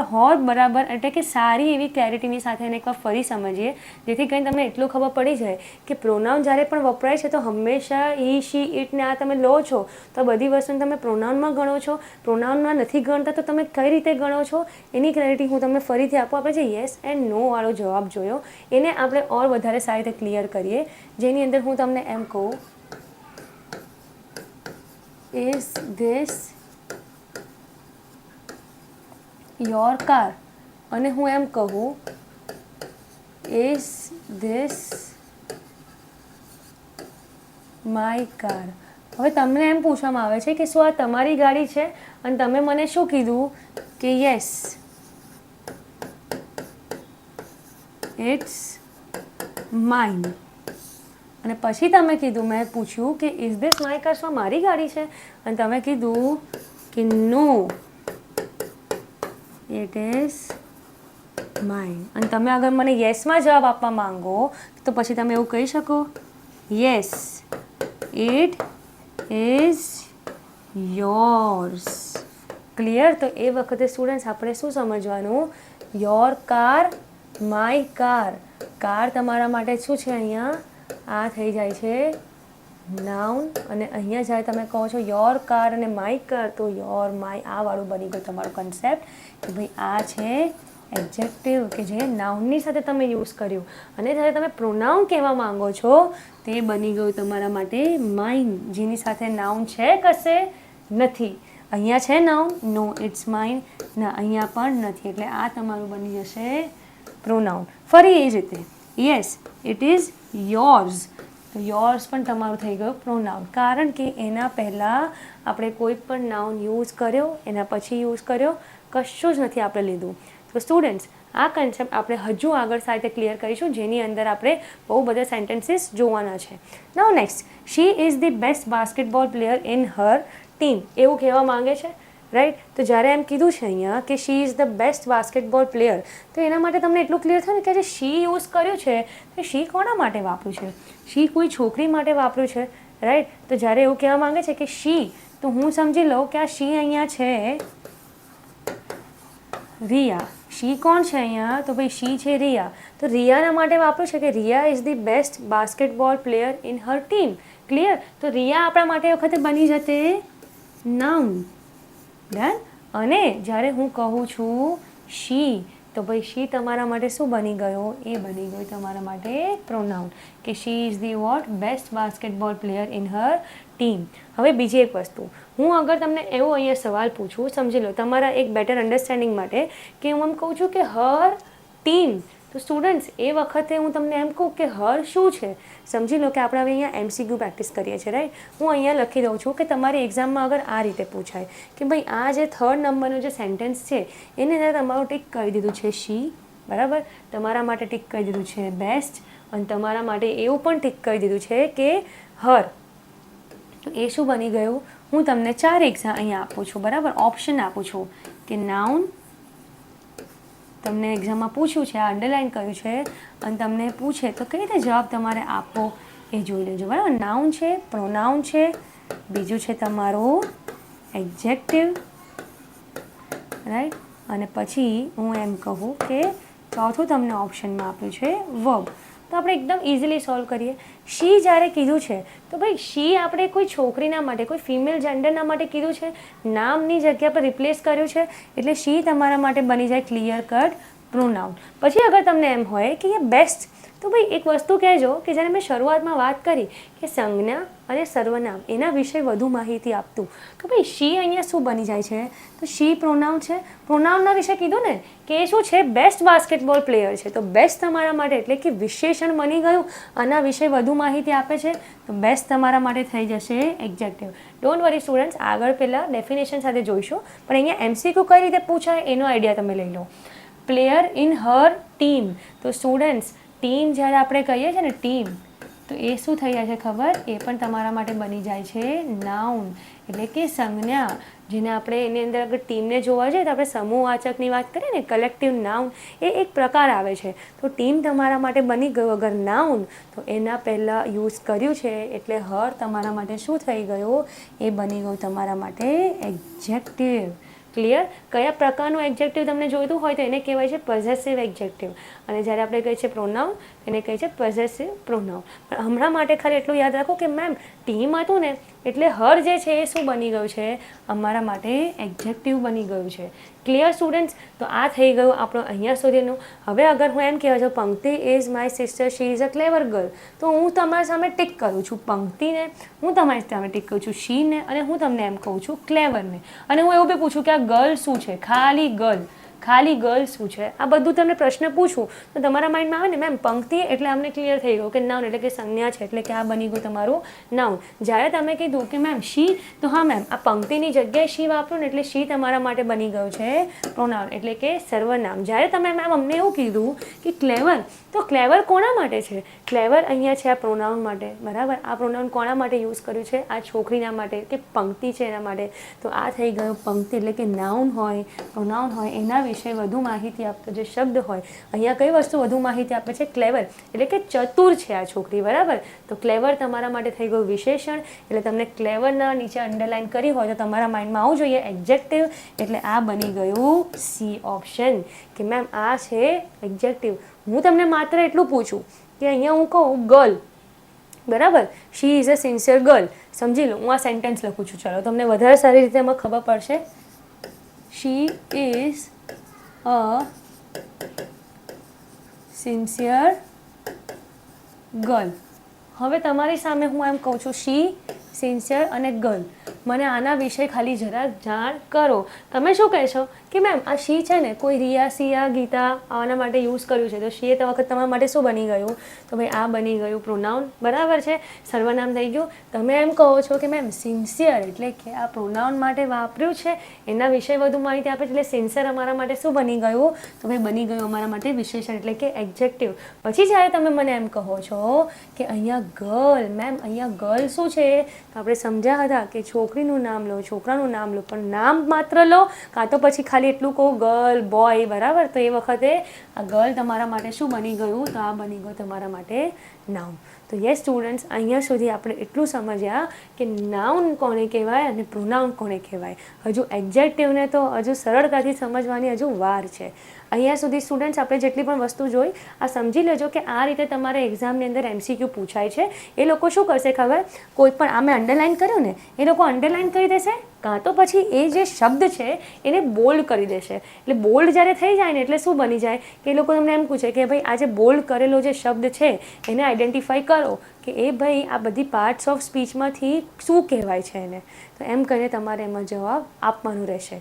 બરાબર એટલે કે સારી એવી ક્લેરિટીની સાથે એને એકવાર ફરી સમજીએ, જેથી કરીને તમને એટલું ખબર પડી જાય કે પ્રોનાઉન જ્યારે પણ વપરાય છે તો હંમેશા ઈ, શી, ઇટ ને આ તમે લો છો, તો બધી વસ્તુને તમે પ્રોનાઉનમાં ગણો છો. પ્રોનાઉનમાં નથી ગણતા તો તમે કઈ રીતે ગણો છો? એની ક્લેરિટી હું તમને ફરીથી આપું. આપણે જે યસ એન્ડ નો વાળો જવાબ જોયો એને આપણે વધારે સારી રીતે ક્લિયર કરીએ, જેની અંદર હું તમને એમ કહું Is this your car? અને હું એમ કહું Is this my car? હવે તમને એમ પૂછવામાં આવે છે કે શું આ તમારી ગાડી છે? અને તમે મને શું કીધું કે યસ ઇટ્સ માઇન. અને પછી તમે કીધું, મેં પૂછ્યું કે ઇઝ ધીસ માય કાર, શું મારી ગાડી છે? અને તમે કીધું કે નો ઇટ ઇઝ માઇન. અને તમે અગર મને યસમાં જવાબ આપવા માંગો તો પછી તમે એવું કહી શકો yes it is yours. Clear? તો એ વખતે સ્ટુડન્ટ્સ આપણે શું સમજવાનું? Your car, my car. Car તમારા માટે શું છે? અહીંયા આ થઈ જાય છે નાઉન, અને અહીંયા જ્યારે તમે કહો છો યોર કાર અને માય કાર, તો યોર માય આ વાળું બની ગયું તમારું કન્સેપ્ટ કે ભાઈ આ છે એડજેક્ટિવ કે જે નાઉનની સાથે તમે યુઝ કર્યું અને જ્યારે તમે પ્રોનાઉન કહેવા માંગો છો તે બની ગયું તમારા માટે માઇન, જેની સાથે નાઉન છે કશે નથી. અહીંયા છે નાઉન, નો ઇટ્સ માઇન, ના અહીંયા પણ નથી, એટલે આ તમારું બની જશે પ્રોનાઉન. ફરી એ જ રીતે યસ ઇટ ઇઝ યોર્સ, તો યોર્સ પણ તમારું થઈ ગયું પ્રોનાઉન, કારણ કે એના પહેલાં આપણે કોઈ પણ નાઉન યુઝ કર્યો, એના પછી યુઝ કર્યો, કશું જ નથી આપણે લીધું. તો સ્ટુડન્ટ્સ, આ કન્સેપ્ટ આપણે હજુ આગળ સાથે ક્લિયર કરીશું, જેની અંદર આપણે બહુ બધા સેન્ટેન્સીસ જોવાના છે. Now next, she is the best basketball player in her team, એવું કહેવા માંગે છે, રાઈટ? તો જ્યારે એમ કીધું છે અહીંયા કે she is the best basketball player, તો એના માટે તમને એટલું ક્લિયર થયું ને કે જે શી યુઝ કર્યું છે તો શી કોના માટે વાપર્યું છે? શી કોઈ છોકરી માટે વાપર્યું છે, રાઈટ? તો જ્યારે એવું કહેવા માંગે છે કે શી, તો હું સમજી લઉં કે આ શી અહીંયા છે રિયા. શી કોણ છે અહીંયા? તો ભાઈ શી છે રિયા. તો રિયાના માટે વાપર્યું છે કે Riya is the best basketball player in her team. Clear? તો રિયા આપણા માટે વખતે બની જશે નાઉન. ડન. અને જ્યારે હું કહું છું શી, તો ભાઈ શી તમારા માટે શું બની ગયો? એ બની ગયો તમારા માટે પ્રોનાઉન, કે she is the what best basketball player in her team. હવે બીજી એક વસ્તુ, હું અગર તમને એવો અહીંયા સવાલ પૂછું, સમજી લો તમારા એક બેટર અન્ડરસ્ટેન્ડિંગ માટે, કે હું એમ કહું છું કે હર ટીમ, તો સ્ટુડન્ટ્સ એ વખતે હું તમને એમ કહું કે હર શું છે? સમજી લો કે આપણે હવે અહીંયા MCQ પ્રેક્ટિસ કરીએ છીએ, રાઈટ? હું અહીંયા લખી દઉં છું કે તમારી એક્ઝામમાં અગર આ રીતે પૂછાય કે ભાઈ આ જે થર્ડ નંબરનો જે સેન્ટેન્સ છે એને અંદર તમારું ટીક કરી દીધું છે શી, બરાબર? તમારા માટે ટીક કરી દીધું છે બેસ્ટ, અને તમારા માટે એવું પણ ટીક કરી દીધું છે કે હર. તો એ શું બની ગયું? હું તમને 4 એક્ઝામ અહીંયા આપું છું, બરાબર? ઓપ્શન આપું છું કે નાઉન, તમને એક્ઝામમાં પૂછ્યું છે, આ અંડરલાઇન કર્યું છે, અને તમને પૂછે તો કઈ રીતે જવાબ તમારે આપવો એ જોઈ લેજો, બરાબર? નાઉન છે, પ્રોનાઉન છે, બીજું છે તમારું એડજેક્ટિવ, રાઈટ? અને પછી હું એમ કહું કે ચોથું તમને ઓપ્શનમાં આપ્યું છે વર્બ. તો આપણે એકદમ ઇઝીલી સોલ્વ કરીએ. શી જ્યારે કીધું છે તો ભાઈ શી આપણે કોઈ છોકરીના માટે, કોઈ ફિમેલ જેન્ડરના માટે કીધું છે, નામની જગ્યા પર રિપ્લેસ કર્યું છે, એટલે શી તમારા માટે બની જાય ક્લિયર કટ પ્રોનાઉન. પછી અગર તમને એમ હોય કે એ બેસ્ટ, તો ભાઈ એક વસ્તુ કહેજો કે જ્યારે મેં શરૂઆતમાં વાત કરી કે સંજ્ઞા અને સર્વનામ એના વિશે વધુ માહિતી આપતું, તો ભાઈ શી અહીંયા શું બની જાય છે? તો શી પ્રોનાઉન છે. પ્રોનાઉનના વિશે કીધું ને કે એ શું છે? બેસ્ટ બાસ્કેટબોલ પ્લેયર છે. તો બેસ્ટ તમારા માટે એટલે કે વિશેષણ બની ગયું, આના વિશે વધુ માહિતી આપે છે, તો બેસ્ટ તમારા માટે થઈ જશે એડજેક્ટિવ. ડોન્ટ વરી સ્ટુડન્ટ્સ, આગળ પહેલાં ડેફિનેશન સાથે જોઈશું, પણ અહીંયા MCQ કઈ રીતે પૂછાય એનો આઈડિયા તમે લઈ લો. પ્લેયર ઇન હર ટીમ, તો સ્ટુડન્ટ્સ ટીમ જ્યારે આપણે કહીએ છીએ ને ટીમ, તો એ શું થઈ જાય છે ખબર? એ પણ તમારા માટે બની જાય છે નાઉન, એટલે કે સંજ્ઞા, જેને આપણે એની અંદર અગર ટીમને જોવા જઈએ તો આપણે સમૂહવાચકની વાત કરીએ ને, કલેક્ટિવ નાઉન, એ એક પ્રકાર આવે છે. તો ટીમ તમારા માટે બની ગયું અગર નાઉન, તો એના પહેલાં યુઝ કર્યું છે એટલે હર તમારા માટે શું થઈ ગયું? એ બની ગયું તમારા માટે એડજેક્ટિવ. ક્લિયર? કયા પ્રકારનું એડજેક્ટિવ તમને જોઈતું હોય તો એને કહેવાય છે પોઝેસિવ એડજેક્ટિવ, અને જ્યારે આપણે કહીએ છીએ પ્રોનાઉન એને કહીએ છીએ પોઝેસિવ પ્રોનાઉન. પણ હમણાં માટે ખાલી એટલું યાદ રાખો કે મેમ ટીમ હતું ને એટલે હર જે છે એ શું બની ગયું છે? અમારા માટે એડજેક્ટિવ બની ગયું છે. Clear students? તો આ થઈ ગયું આપણું અહીંયા સુધીનું. હવે અગર હું એમ કહેવા છું પંક્તિ is my sister, she is a clever girl, તો હું તમારી સામે ટીક કરું છું પંક્તિને, હું તમારી સામે ટીક કરું છું શીને, અને હું તમને એમ કહું છું ક્લેવરને. અને હું એવું બી પૂછું કે આ ગર્લ શું છે? ખાલી ગર્લ, ખાલી ગર્લ શું છે? આ બધું તમને પ્રશ્ન પૂછું તો તમારા માઇન્ડમાં આવે ને મેમ પંક્તિ એટલે અમને ક્લિયર થઈ ગયું કે નાઉન એટલે કે સંજ્ઞા છે, એટલે કે આ બની ગયું તમારું નાઉન. જ્યારે તમે કીધું કે મેમ શી, તો હા મેમ આ પંક્તિની જગ્યાએ શી વાપરો ને એટલે શી તમારા માટે બની ગયું છે પ્રોનાઉન, એટલે કે સર્વનામ. જ્યારે તમે મેમ અમને એવું કીધું કે ક્લેવર, તો ક્લેવર કોના માટે છે? ક્લેવર અહીંયા છે આ પ્રોનાઉન માટે, બરાબર? આ પ્રોનાઉન કોના માટે યુઝ કર્યું છે? આ છોકરીના માટે કે પંક્તિ છે એના માટે. તો આ થઈ ગયું પંક્તિ, એટલે કે નાઉન હોય, પ્રોનાઉન હોય, એના વિશે વધુ માહિતી આપતો જે શબ્દ હોય. અહીંયા કઈ વસ્તુ વધુ માહિતી આપે છે? ક્લેવર, એટલે કે ચતુર છે આ છોકરી, બરાબર? તો ક્લેવર તમારા માટે થઈ ગયું વિશેષણ, એટલે તમને ક્લેવરના નીચે અંડરલાઇન કરી હોય તો તમારા માઇન્ડમાં આવવું જોઈએ એડજેક્ટિવ, એટલે આ બની ગયું સી ઓપ્શન, કે મેમ આ છે એડજેક્ટિવ. હું તમને માત્ર એટલું પૂછું કે અહીંયા હું કહું ગર્લ, બરાબર? She is a sincere girl, સમજી લો હું આ સેન્ટેન્સ લખું છું, ચલો તમને વધારે સારી રીતે એમાં ખબર પડશે. She is a sincere girl. હવે તમારી સામે હું એમ કહું છું શી, સિન્સિયર અને ગર્લ. મને આના વિશે ખાલી જરા જાણ કરો. તમે શું કહેશો કે મેમ આ શી છે ને કોઈ રિયા, સિયા, ગીતા આના માટે યુઝ કર્યું છે, તો શી એ વખત તમારા માટે શું બની ગયું? તો ભાઈ આ બની ગયું પ્રોનાઉન, બરાબર છે, સર્વનામ થઈ ગયું. તમે એમ કહો છો કે મેમ સિન્સિયર એટલે કે આ પ્રોનાઉન માટે વાપર્યું છે, એના વિશે વધુ માહિતી આપે છે, એટલે સિન્સિયર અમારા માટે શું બની ગયું? તો ભાઈ બની ગયું અમારા માટે વિશેષણ એટલે કે એડજેક્ટિવ. પછી જ્યારે તમે મને એમ કહો છો કે અહીંયા ગર્લ, મેમ અહીંયા ગર્લ શું છે? તો આપણે સમજ્યા હતા કે છોકરીનું નામ લો, છોકરાનું નામ લો, પણ નામ માત્ર લો કાં તો પછી ખાલી એટલું કહો ગર્લ, બોય, બરાબર. તો એ વખતે આ ગર્લ તમારા માટે શું બની ગયું? તો આ બની ગયું તમારા માટે નાઉન. તો યસ સ્ટુડન્ટ્સ, અહીંયા સુધી આપણે એટલું સમજ્યા કે નાઉન કોને કહેવાય અને પ્રોનાઉન કોને કહેવાય. હજુ એડજેક્ટિવને તો હજુ સરળતાથી સમજવાની હજુ વાર છે. અહીંયા સુધી સ્ટુડન્ટ્સ આપણે જેટલી પણ વસ્તુ જોઈ આ સમજી લેજો કે આ રીતે તમારે એક્ઝામની અંદર MCQ પૂછાય છે. એ લોકો શું કરશે ખબર? કોઈ પણ આ મેં અંડરલાઇન કર્યું ને, એ લોકો અંડરલાઇન કરી દેશે કાં તો પછી એ જે શબ્દ છે એને બોલ્ડ કરી દેશે. એટલે બોલ્ડ જ્યારે થઈ જાય ને એટલે શું બની જાય કે એ લોકો તમને એમ પૂછે કે ભાઈ આ જે બોલ્ડ કરેલો જે શબ્દ છે એને આઈડેન્ટિફાઈ કરો કે એ ભાઈ આ બધી પાર્ટ્સ ઓફ સ્પીચમાંથી શું કહેવાય છે એને. તો એમ કરીને તમારે એમાં જવાબ આપવાનું રહેશે.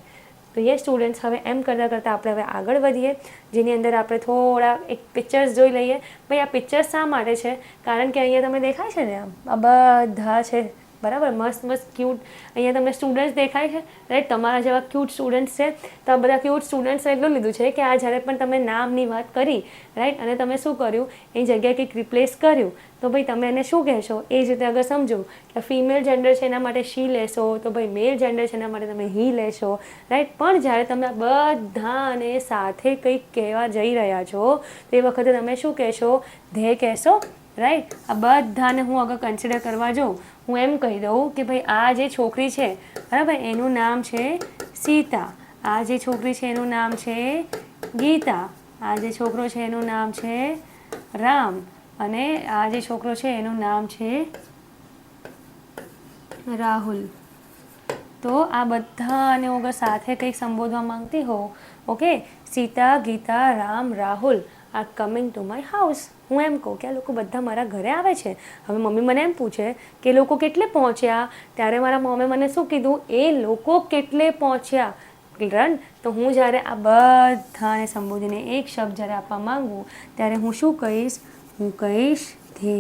તો યસ સ્ટુડન્ટ્સ, હવે એમ કરતાં કરતાં આપણે હવે આગળ વધીએ, જેની અંદર આપણે થોડા એક પિક્ચર્સ જોઈ લઈએ. ભાઈ આ પિક્ચર્સ શા માટે છે? કારણ કે અહીંયા તમે દેખાય છે ને આ બધા છે, બરાબર, મસ્ત મસ્ત ક્યુટ. અહીંયા તમને સ્ટુડન્ટ્સ દેખાય છે, રાઈટ, તમારા જેવા ક્યુટ સ્ટુડન્ટ્સ છે. તો આ બધા ક્યુટ સ્ટુડન્ટ્સ એટલું લીધું છે કે આ જ્યારે પણ તમે નામની વાત કરી, રાઈટ, અને તમે શું કર્યું એ જગ્યાએ કંઈક રિપ્લેસ કર્યું, તો ભાઈ તમે એને શું કહેશો? એ જ રીતે અગર સમજો કે ફિમેલ જેન્ડર છે એના માટે શી લેશો, તો ભાઈ મેલ જેન્ડર છે એના માટે તમે હી લેશો, રાઈટ. પણ જ્યારે તમે બધાને સાથે કંઈક કહેવા જઈ રહ્યા છો તો એ વખતે તમે શું કહેશો? ધે કહેશો, રાઈટ. આ બધાને હું અગર કન્સિડર કરવા જાઉં, હું એમ કહી દઉં કે ભાઈ આ જે છોકરી છે, બરાબર, એનું નામ છે સીતા. આ જે છોકરી છે એનું નામ છે ગીતા. આ જે છોકરો છે એનું નામ છે રામ. અને આ જે છોકરો છે એનું નામ છે રાહુલ. તો આ બધાને અગર સાથે કંઈક સંબોધવા માંગતી હોઉં, okay, Sita, Gita, Ram, Rahul are coming to my house. હું એમ કહું કે આ લોકો બધા મારા ઘરે આવે છે. હવે મમ્મી મને એમ પૂછે કે લોકો કેટલે પહોંચ્યા, ત્યારે મારા મમ્મીએ મને શું કીધું? એ લોકો કેટલે પહોંચ્યા. રન. તો હું જ્યારે આ બધાને સંબોધીને એક શબ્દ જ્યારે આપવા માંગું ત્યારે હું શું કહીશ? હું કહીશ ધે.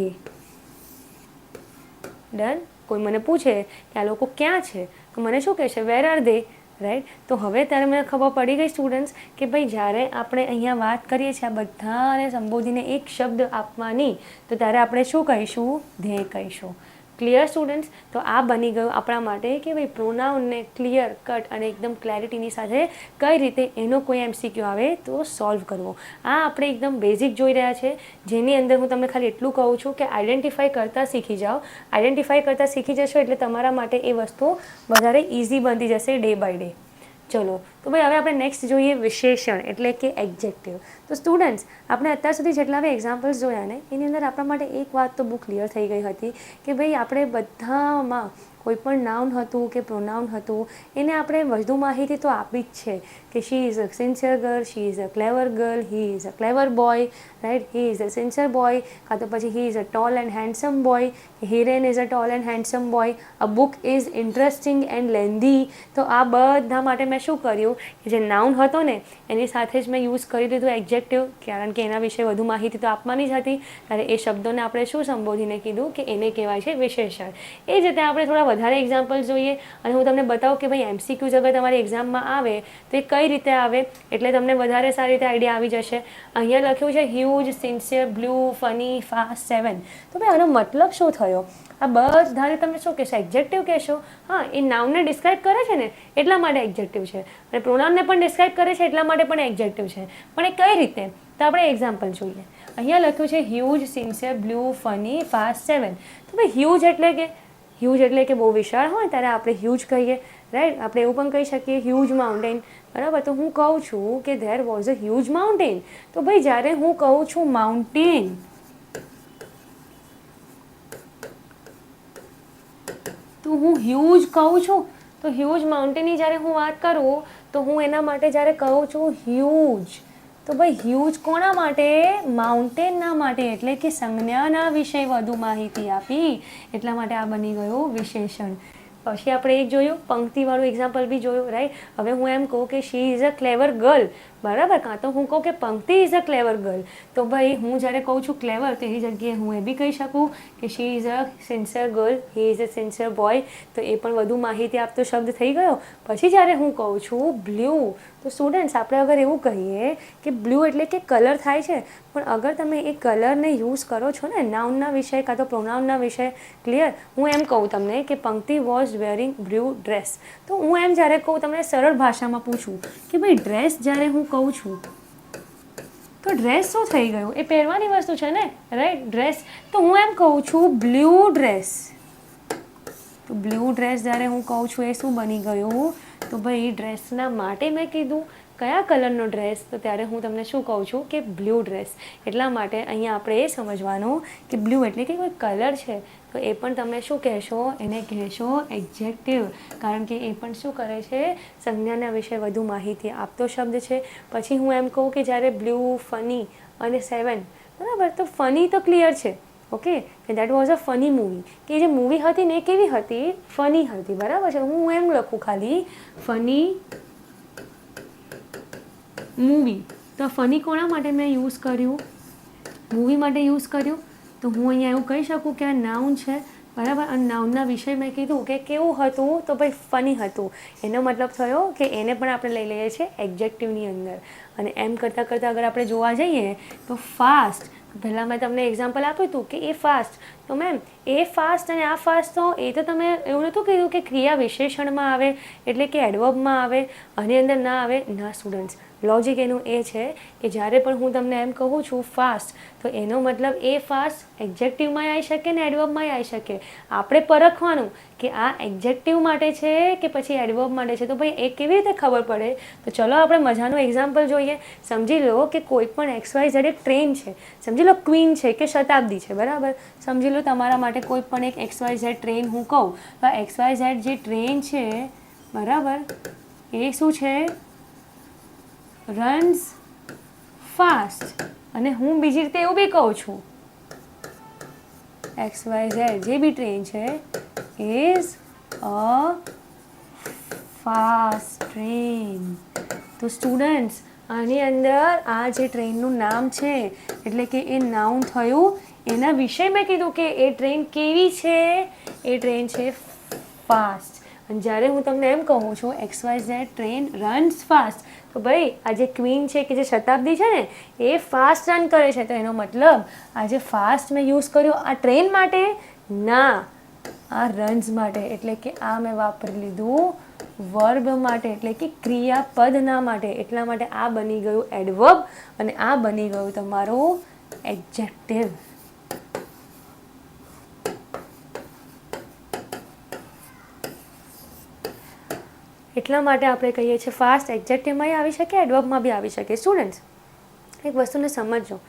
ડન. કોઈ મને પૂછે કે આ લોકો ક્યાં છે તો મને શું કહેશે? Where are they, right. તો હવે ત્યારે મને ખબર પડી ગઈ સ્ટુડન્ટ્સ કે ભાઈ જ્યારે આપણે અહીંયા વાત કરીએ છીએ આ બધાને સંબોધીને એક શબ્દ આપવાની, તો ત્યારે આપણે શું કહીશું? ધે કહીશું. Clear students? તો આ બની ગયું આપણા માટે કે ભાઈ પ્રોનાઉનને ક્લિયર કટ અને એકદમ ક્લેરિટીની સાથે કઈ રીતે એનો કોઈ MCQ આવે તો સોલ્વ કરવો. આ આપણે એકદમ બેઝિક જોઈ રહ્યા છે, જેની અંદર હું તમને ખાલી એટલું કહું છું કે આઈડેન્ટિફાઈ કરતાં શીખી જાઓ. આઈડેન્ટિફાઈ કરતાં શીખી જશો એટલે તમારા માટે એ વસ્તુ વધારે ઇઝી બનતી જશે ડે બાય ડે. ચલો, તો ભાઈ હવે આપણે નેક્સ્ટ જોઈએ વિશેષણ એટલે કે એડજેક્ટિવ. તો સ્ટુડન્ટ્સ, આપણે અત્યાર સુધી જેટલા બી એક્ઝામ્પલ્સ જોયા ને એની અંદર આપણા માટે એક વાત તો બહુ ક્લિયર થઈ ગઈ હતી કે ભાઈ આપણે બધામાં કોઈ પણ નાઉન હતું કે પ્રોનાઉન હતું એને આપણે વધુ માહિતી તો આપી જ છે કે she is a sincere girl, she is a clever girl, he is a clever boy, right, he is a sincere boy, કાં તો પછી he is a tall and handsome boy, Hiren is a tall and handsome boy, a book is interesting and lengthy. તો આ બધા માટે મેં શું કર્યું કે જે નાઉન હતો ને એની સાથે જ મેં યુઝ કરી દીધું એડજેક્ટિવ, કારણ કે એના વિશે વધુ માહિતી તો આપવાની જ હતી. ત્યારે એ શબ્દોને આપણે શું સંબોધીને કીધું કે એને કહેવાય છે વિશેષણ. એ જ રીતે આપણે થોડા વધારે એક્ઝામ્પલ જોઈએ અને હું તમને બતાવું કે ભાઈ MCQ અગર તમારી એક્ઝામમાં આવે તો એ કઈ રીતે આવે, એટલે તમને વધારે સારી રીતે આઈડિયા આવી જશે. અહીંયા લખ્યું છે huge, sincere, blue, funny, fast, 7. તો ભાઈ આનો મતલબ શું થયો? આ બધાને તમે શું કહેશો? એડજેક્ટિવ કહેશો. હા, એ નાઉનને ડિસ્ક્રાઇબ કરે છે ને એટલા માટે એડજેક્ટિવ છે, અને પ્રોનાઉનને પણ ડિસ્ક્રાઇબ કરે છે એટલા માટે પણ એડજેક્ટિવ છે. પણ એ કઈ રીતે? તો આપણે એક્ઝામ્પલ જોઈએ. અહીંયા લખ્યું છે huge, sincere, blue, funny, fast, 7. તો ભાઈ હ્યુજ એટલે કે બહુ વિશાળ હોય ત્યારે આપણે હ્યુજ કહીએ, રાઈટ. આપણે એવું પણ કહી શકીએ હ્યુજ માઉન્ટેન, બરાબર. તો હું કહું છું કે there was a huge mountain. તો ભાઈ જ્યારે હું કહું છું માઉન્ટેન, તો હું હ્યુજ કહું છું. તો હ્યુજ માઉન્ટેનની જ્યારે હું વાત કરું તો હું એના માટે જ્યારે કહું છું હ્યુજ, તો ભાઈ હ્યુજ કોના માટે? માઉન્ટેનના માટે, એટલે કે સંજ્ઞાના વિશે વધુ માહિતી આપી, એટલા માટે આ બની ગયું વિશેષણ. પછી આપણે એક જોયું પંક્તિવાળું એક્ઝામ્પલ બી જોયું, રાઈટ. હવે હું એમ કહું કે she is a clever girl, બરાબર, કાં તો હું કહું કે પંક્તિ ઇઝ અ ક્લેવર ગર્લ, તો ભાઈ હું જ્યારે કહું છું ક્લેવર તો એની જગ્યાએ હું એ બી કહી શકું કે she is a sincere girl, he is a sincere boy, તો એ પણ વધુ માહિતી આપતો શબ્દ થઈ ગયો. પછી જ્યારે હું કહું છું બ્લુ, તો સ્ટુડન્ટ્સ આપણે અગર એવું કહીએ કે બ્લુ એટલે કે કલર થાય છે, પણ અગર તમે એ કલરને યુઝ કરો છો ને નાઉનના વિષય કાં તો પ્રોનાઉનના વિષય, ક્લિયર. હું એમ કહું તમને કે પંક્તિ વોઝ વેરિંગ બ્લુ ડ્રેસ, તો હું એમ જ્યારે કહું તમને સરળ ભાષામાં પૂછું કે ભાઈ ડ્રેસ જ્યારે હું કહું છું તો ડ્રેસ શું થઈ ગયું? એ પહેરવાની વસ્તુ છે ને, રાઈટ, ડ્રેસ. તો હું એમ કહું છું બ્લુ ડ્રેસ, તો બ્લુ ડ્રેસ જ્યારે હું કહું છું એ શું બની ગયું? તો ભાઈ ડ્રેસના માટે મેં કીધું કયા કલરનો ડ્રેસ, તો ત્યારે હું તમને શું કહું છું કે બ્લુ ડ્રેસ. એટલા માટે અહીંયા આપણે એ સમજવાનું કે બ્લુ એટલે કે કોઈ કલર છે, તો એ પણ તમે શું કહેશો? એને કહેશો એડજેક્ટિવ, કારણ કે એ પણ શું કરે છે? સંજ્ઞાના વિશે વધુ માહિતી આપતો શબ્દ છે. પછી હું એમ કહું કે જ્યારે બ્લુ, ફની અને 7, બરાબર, તો ફની તો ક્લિયર છે, ઓકે, કે that was a funny movie, કે જે મૂવી હતી ને એ કેવી હતી? ફની હતી, બરાબર છે. હું એમ લખું ખાલી ફની મૂવી, તો ફની કોના માટે મેં યુઝ કર્યું? મૂવી માટે યુઝ કર્યું. તો હું અહીંયા એવું કહી શકું કે આ નાઉન છે, બરાબર, અને નાઉનના વિષય મેં કીધું કે કેવું હતું? તો ભાઈ ફની હતું. એનો મતલબ થયો કે એને પણ આપણે લઈ લઈએ છીએ એડજેક્ટિવની અંદર. અને એમ કરતાં કરતાં અગર આપણે જોવા જઈએ તો ફાસ્ટ, પહેલાં મેં તમને એક્ઝામ્પલ આપ્યું હતું કે એ ફાસ્ટ, તો મેમ એ ફાસ્ટ અને આ ફાસ્ટ, તો એ તો તમે એવું નહોતું કીધું કે ક્રિયા વિશેષણમાં આવે, એટલે કે એડવર્બમાં આવે, આની અંદર ના આવે. ના સ્ટુડન્ટ્સ, લોજિક એનું એ છે કે જ્યારે પણ હું તમને એમ કહું છું ફાસ્ટ, તો એનો મતલબ એ ફાસ્ટ એડજેક્ટિવમાં આવી શકે ને એડવર્બમાં આવી શકે. આપણે પરખવાનું કે આ એડજેક્ટિવ માટે છે કે પછી એડવર્બ માટે છે. તો ભાઈ એ કેવી રીતે ખબર પડે? તો ચલો આપણે મજાનું એક્ઝામ્પલ જોઈએ. સમજી લો કે કોઈ પણ XYZ એક ટ્રેન છે, સમજી લો ક્વીન છે કે શતાબ્દી છે, બરાબર. સમજી લો તમારા માટે કોઈ પણ એક XYZ ટ્રેન હું કહું, તો XYZ જે ટ્રેન છે, બરાબર, એ શું છે? Runs fast. અને હું બીજી રીતે એવું બી કહું છું XYZ જે બી ટ્રેન છે ઇઝ અ ફાસ્ટ ટ્રેન. તો સ્ટુડન્ટ્સ આની અંદર આ જે ટ્રેનનું નામ છે એટલે કે એ નાઉન થયું. એના વિશે મેં કીધું કે એ ટ્રેન કેવી છે? એ ટ્રેન છે ફાસ્ટ. અને જ્યારે હું તમને એમ કહું છું XYZ ટ્રેન રન્સ ફાસ્ટ, તો ભાઈ આ જે ક્વીન છે કે જે શતાબ્દી છે ને એ ફાસ્ટ રન કરે છે, તો એનો મતલબ આ જે ફાસ્ટ મેં યુઝ કર્યો આ ટ્રેન માટે ના, આ રન્સ માટે, એટલે કે આ મેં વાપરી લીધું વર્બ માટે, એટલે કે ક્રિયાપદના માટે. એટલા માટે આ બની ગયું એડવર્બ અને આ બની ગયું તમારું એડજેક્ટિવ. એટલા માટે આપણે કહીએ છીએ ફાસ્ટ એડજેક્ટિવમાં આવી શકે, એડવર્બમાં બી આવી શકે. સ્ટુડન્ટ્સ એક વસ્તુને સમજજો,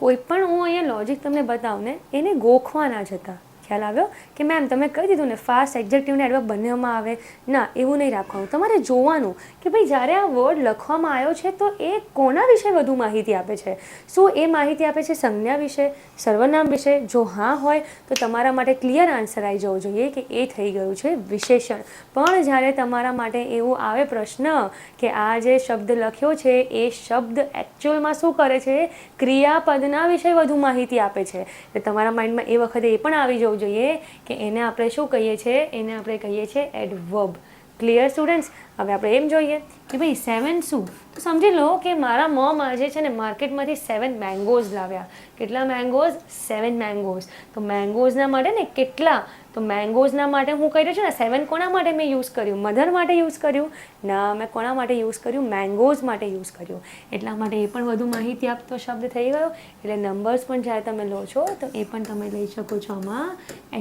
કોઈ પણ હું અહીંયા લોજિક તમને બતાવું ને એને ગોખવા ના જતા. ખ્યાલ આવ્યો કે મેમ તમે કહી દીધું ને ફાસ્ટ એડજેક્ટિવ ને એડવર્બ બંનેમાં આવે? ના, એવું નહીં રાખવાનું. તમારે જોવાનું કે ભાઈ જ્યારે આ વર્ડ લખવામાં આવ્યો છે તો એ કોના વિશે વધુ માહિતી આપે છે? શું એ માહિતી આપે છે સંજ્ઞા વિશે, સર્વનામ વિશે? જો હા હોય તો તમારા માટે ક્લિયર આન્સર આવી જવો જોઈએ કે એ થઈ ગયું છે વિશેષણ. પણ જ્યારે તમારા માટે એવું આવે પ્રશ્ન કે આ જે શબ્દ લખ્યો છે એ શબ્દ એકચ્યુઅલમાં શું કરે છે? ક્રિયાપદના વિશે વધુ માહિતી આપે છે. એટલે તમારા માઇન્ડમાં એ વખતે એ પણ આવી જવું જોઈએ કે એને આપણે શું કહીએ છીએ? એને આપણે કહીએ છીએ એડવર્બ. Clear students? હવે આપણે એમ જોઈએ કે ભાઈ 7 શું? તો સમજી લો કે મારા મોમ આજે છે ને માર્કેટમાંથી 7 મેંગોઝ લાવ્યા. કેટલા મેંગોઝ? 7 મેંગોઝ. તો મેંગોઝના માટે ને કેટલા? તો મેંગોઝના માટે હું કહી રહ્યો છું ને 7 કોના માટે મેં યુઝ કર્યું? મધર માટે યુઝ કર્યું? ના, મેં કોના માટે યુઝ કર્યું? મેંગોઝ માટે યુઝ કર્યું. એટલા માટે એ પણ વધુ માહિતી આપતો શબ્દ થઈ ગયો. એટલે નંબર્સ પણ જ્યારે તમે લો છો તો એ પણ તમે લઈ શકો છો આમાં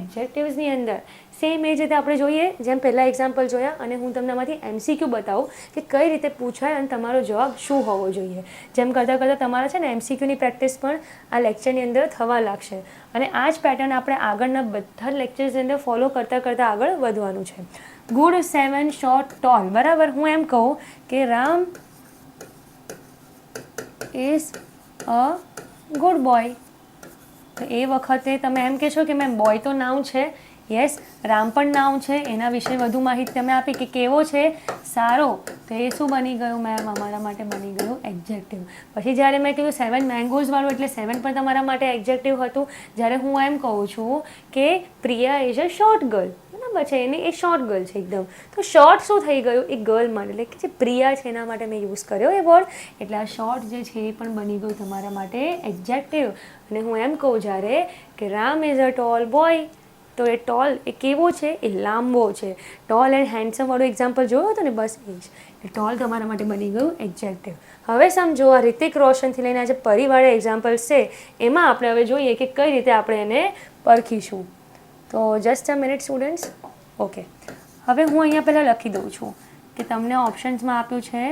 એડજેક્ટિવ્સની અંદર. સેમ એ જ રીતે આપણે જોઈએ જેમ પહેલાં એક્ઝામ્પલ જોયા, અને હું તમને આમાંથી MCQ બતાવું કે કઈ રીતે પૂછાય અને તમારો જવાબ શું હોવો જોઈએ. જેમ કરતાં કરતાં તમારા છે ને MCQની પ્રેક્ટિસ પણ આ લેક્ચરની અંદર થવા લાગશે. અને આ જ પેટર્ન આપણે આગળના બધા લેક્ચર્સની અંદર ફોલો કરતાં કરતાં આગળ વધવાનું છે. ગુડ 7 શોર્ટ ટોલ, બરાબર. હું એમ કહું કે Ram is a good boy. તો એ વખતે તમે એમ કહેશો કે મેમ બોય તો નાઉન છે, યસ. રામ પણ નાઉન છે, એના વિશે વધુ માહિતી તમે આપી કે કેવો છે, સારો. તો એ શું બની ગયું મેમ? અમારા માટે બની ગયું એડજેક્ટિવ. પછી જ્યારે મેં કીધું 7 મેંગોઝ વાળું એટલે 7 પણ તમારા માટે એડજેક્ટિવ હતું. જ્યારે હું એમ કહું છું કે Priya is a short girl, બરાબર છે, એની એ શોર્ટ ગર્લ છે એકદમ. તો શોર્ટ શું થઈ ગયું? એ ગર્લ માટે, એટલે કે જે પ્રિયા છે એના માટે મેં યુઝ કર્યો એ વર્ડ. એટલે આ શોર્ટ જે છે એ પણ બની ગયું તમારા માટે એડજેક્ટિવ. અને હું એમ કહું જ્યારે કે Ram is a toll boy, તો એ ટોલ એ કેવો છે? એ લાંબો છે. ટોલ એન્ડ હેન્ડસમ વાળું એક્ઝામ્પલ જોયો હતો ને, બસ એ જ. એ ટોલ તમારા માટે બની ગયું એડજેક્ટિવ. હવે સમજો આ રિતિક રોશનથી લઈને આજે પરિવાળા એક્ઝામ્પલ્સ છે, એમાં આપણે હવે જોઈએ કે કઈ રીતે આપણે એને પરખીશું. તો just a minute students. Okay, હવે હું અહીંયા પહેલાં લખી દઉં છું કે તમને ઓપ્શન્સમાં આપ્યું છે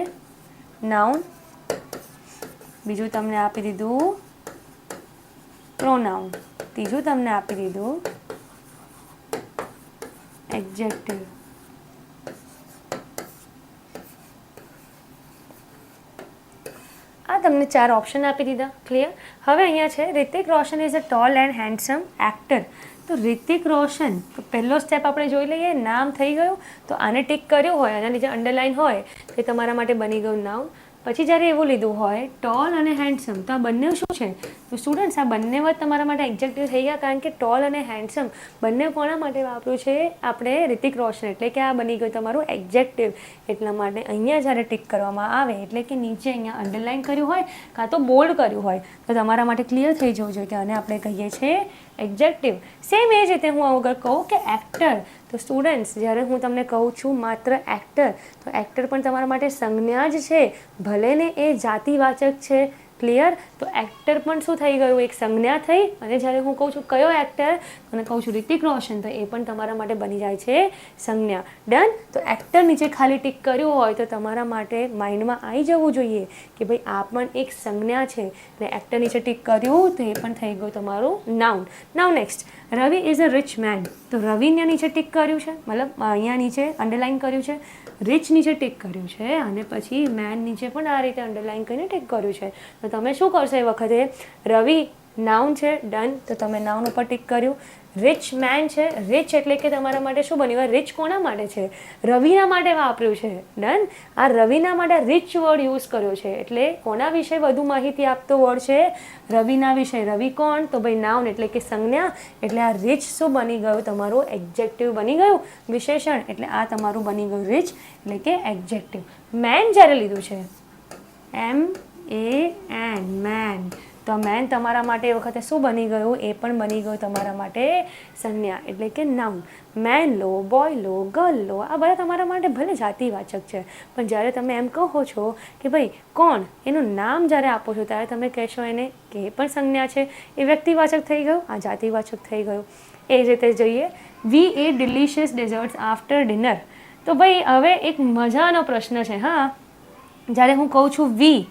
નાઉન, બીજું તમને આપી દીધું પ્રોનાઉન, ત્રીજું તમને આપી દીધું એડજેક્ટિવ. આ તમને 4 ઓપ્શન આપી દીધા. ક્લિયર? હવે અહીંયા છે Hrithik Roshan is a tall and handsome actor. તો રિતિક રોશન, તો પહેલો સ્ટેપ આપણે જોઈ લઈએ, નામ થઈ ગયું. તો આને ટિક કર્યું હોય, આના નીચે અંડરલાઇન હોય, તો એ તમારા માટે બની ગયું નાઉન. પછી જ્યારે એવું લીધું હોય ટોલ અને હેન્ડસમ, તો આ બંને શું છે? તો સ્ટુડન્ટ્સ આ બંને વાત તમારા માટે એક્ઝેક્ટિવ થઈ ગયા, કારણ કે ટોલ અને હેન્ડસમ બંને કોના માટે વાપર્યું છે આપણે? રિતિક રોશન. એટલે કે આ બની ગયું તમારું એક્ઝેક્ટિવ. એટલા માટે અહીંયા જ્યારે ટિક કરવામાં આવે, એટલે કે નીચે અહીંયા અંડરલાઇન કર્યું હોય કાં તો બોલ્ડ કર્યું હોય, તો તમારા માટે ક્લિયર થઈ જવું જોઈએ કે આને આપણે કહીએ છીએ એક્ઝેક્ટિવ. સેમ એ જ રીતે હું અગર કહું કે એક્ટર, તો સ્ટુડન્ટ્સ જ્યારે હું તમને કહું છું માત્ર એક્ટર, તો એક્ટર પણ તમારા માટે સંજ્ઞા જ છે, ભલે ને એ જાતિવાચક છે. ક્લિયર? તો એક્ટર પણ શું થઈ ગયું? એક સંજ્ઞા થઈ. અને જ્યારે હું કહું છું કયો એક્ટર, અને કહું છું રિતિક રોશન, તો એ પણ તમારા માટે બની જાય છે સંજ્ઞા. ડન? તો એક્ટર નીચે ખાલી ટિક કર્યું હોય તો તમારા માટે માઇન્ડમાં આવી જવું જોઈએ કે ભાઈ આ પણ એક સંજ્ઞા છે. અને એક્ટર નીચે ટિક કર્યું તો એ પણ થઈ ગયું તમારું noun. Now next, Ravi is a rich man. તો રવિને નીચે ટિક કર્યું છે, મતલબ અહીંયા નીચે અંડરલાઇન કર્યું છે, રિચ નીચે ટિક કર્યું છે, અને પછી મેન નીચે પણ આ રીતે અંડરલાઇન કરીને ટિક કર્યું છે. તો તમે શું કરશો એ વખતે? રવિ નાઉન છે, ડન. તો તમે નાઉન ઉપર ટિક કર્યું. રિચ મેન છે, રિચ એટલે કે તમારા માટે શું બન્યું? રિચ કોના માટે છે? રવિના માટે વાપર્યું છે, ડન. આ રવિના માટે રિચ વર્ડ યુઝ કર્યો છે, એટલે કોના વિશે વધુ માહિતી આપતો વર્ડ છે? રવિના વિશે. રવિ કોણ? તો ભાઈ નાઉન એટલે કે સંજ્ઞા. એટલે આ રિચ શું બની ગયું? તમારું એક્ઝેક્ટિવ બની ગયું, વિશેષણ. એટલે આ તમારું બની ગયું રિચ એટલે કે એક્ઝેક્ટિવ. મેન જ્યારે લીધું છે, MEN, મેન, તો મેન તમારા માટે એ વખતે શું બની ગયું? એ પણ બની ગયું તમારા માટે સંજ્ઞા એટલે કે નાઉન. મેન લો, બોય લો, ગર્લ લો, આ બધા તમારા માટે ભલે જાતિવાચક છે, પણ જ્યારે તમે એમ કહો છો કે ભાઈ કોણ, એનું નામ જ્યારે આપો છો ત્યારે તમે કહેશો એને કે એ પણ સંજ્ઞા છે, એ વ્યક્તિવાચક થઈ ગયું, આ જાતિવાચક થઈ ગયું. એ જ રીતે જોઈએ, વી at delicious desserts after dinner. તો ભાઈ હવે એક મજાનો પ્રશ્ન છે. હા, જ્યારે હું કહું છું વી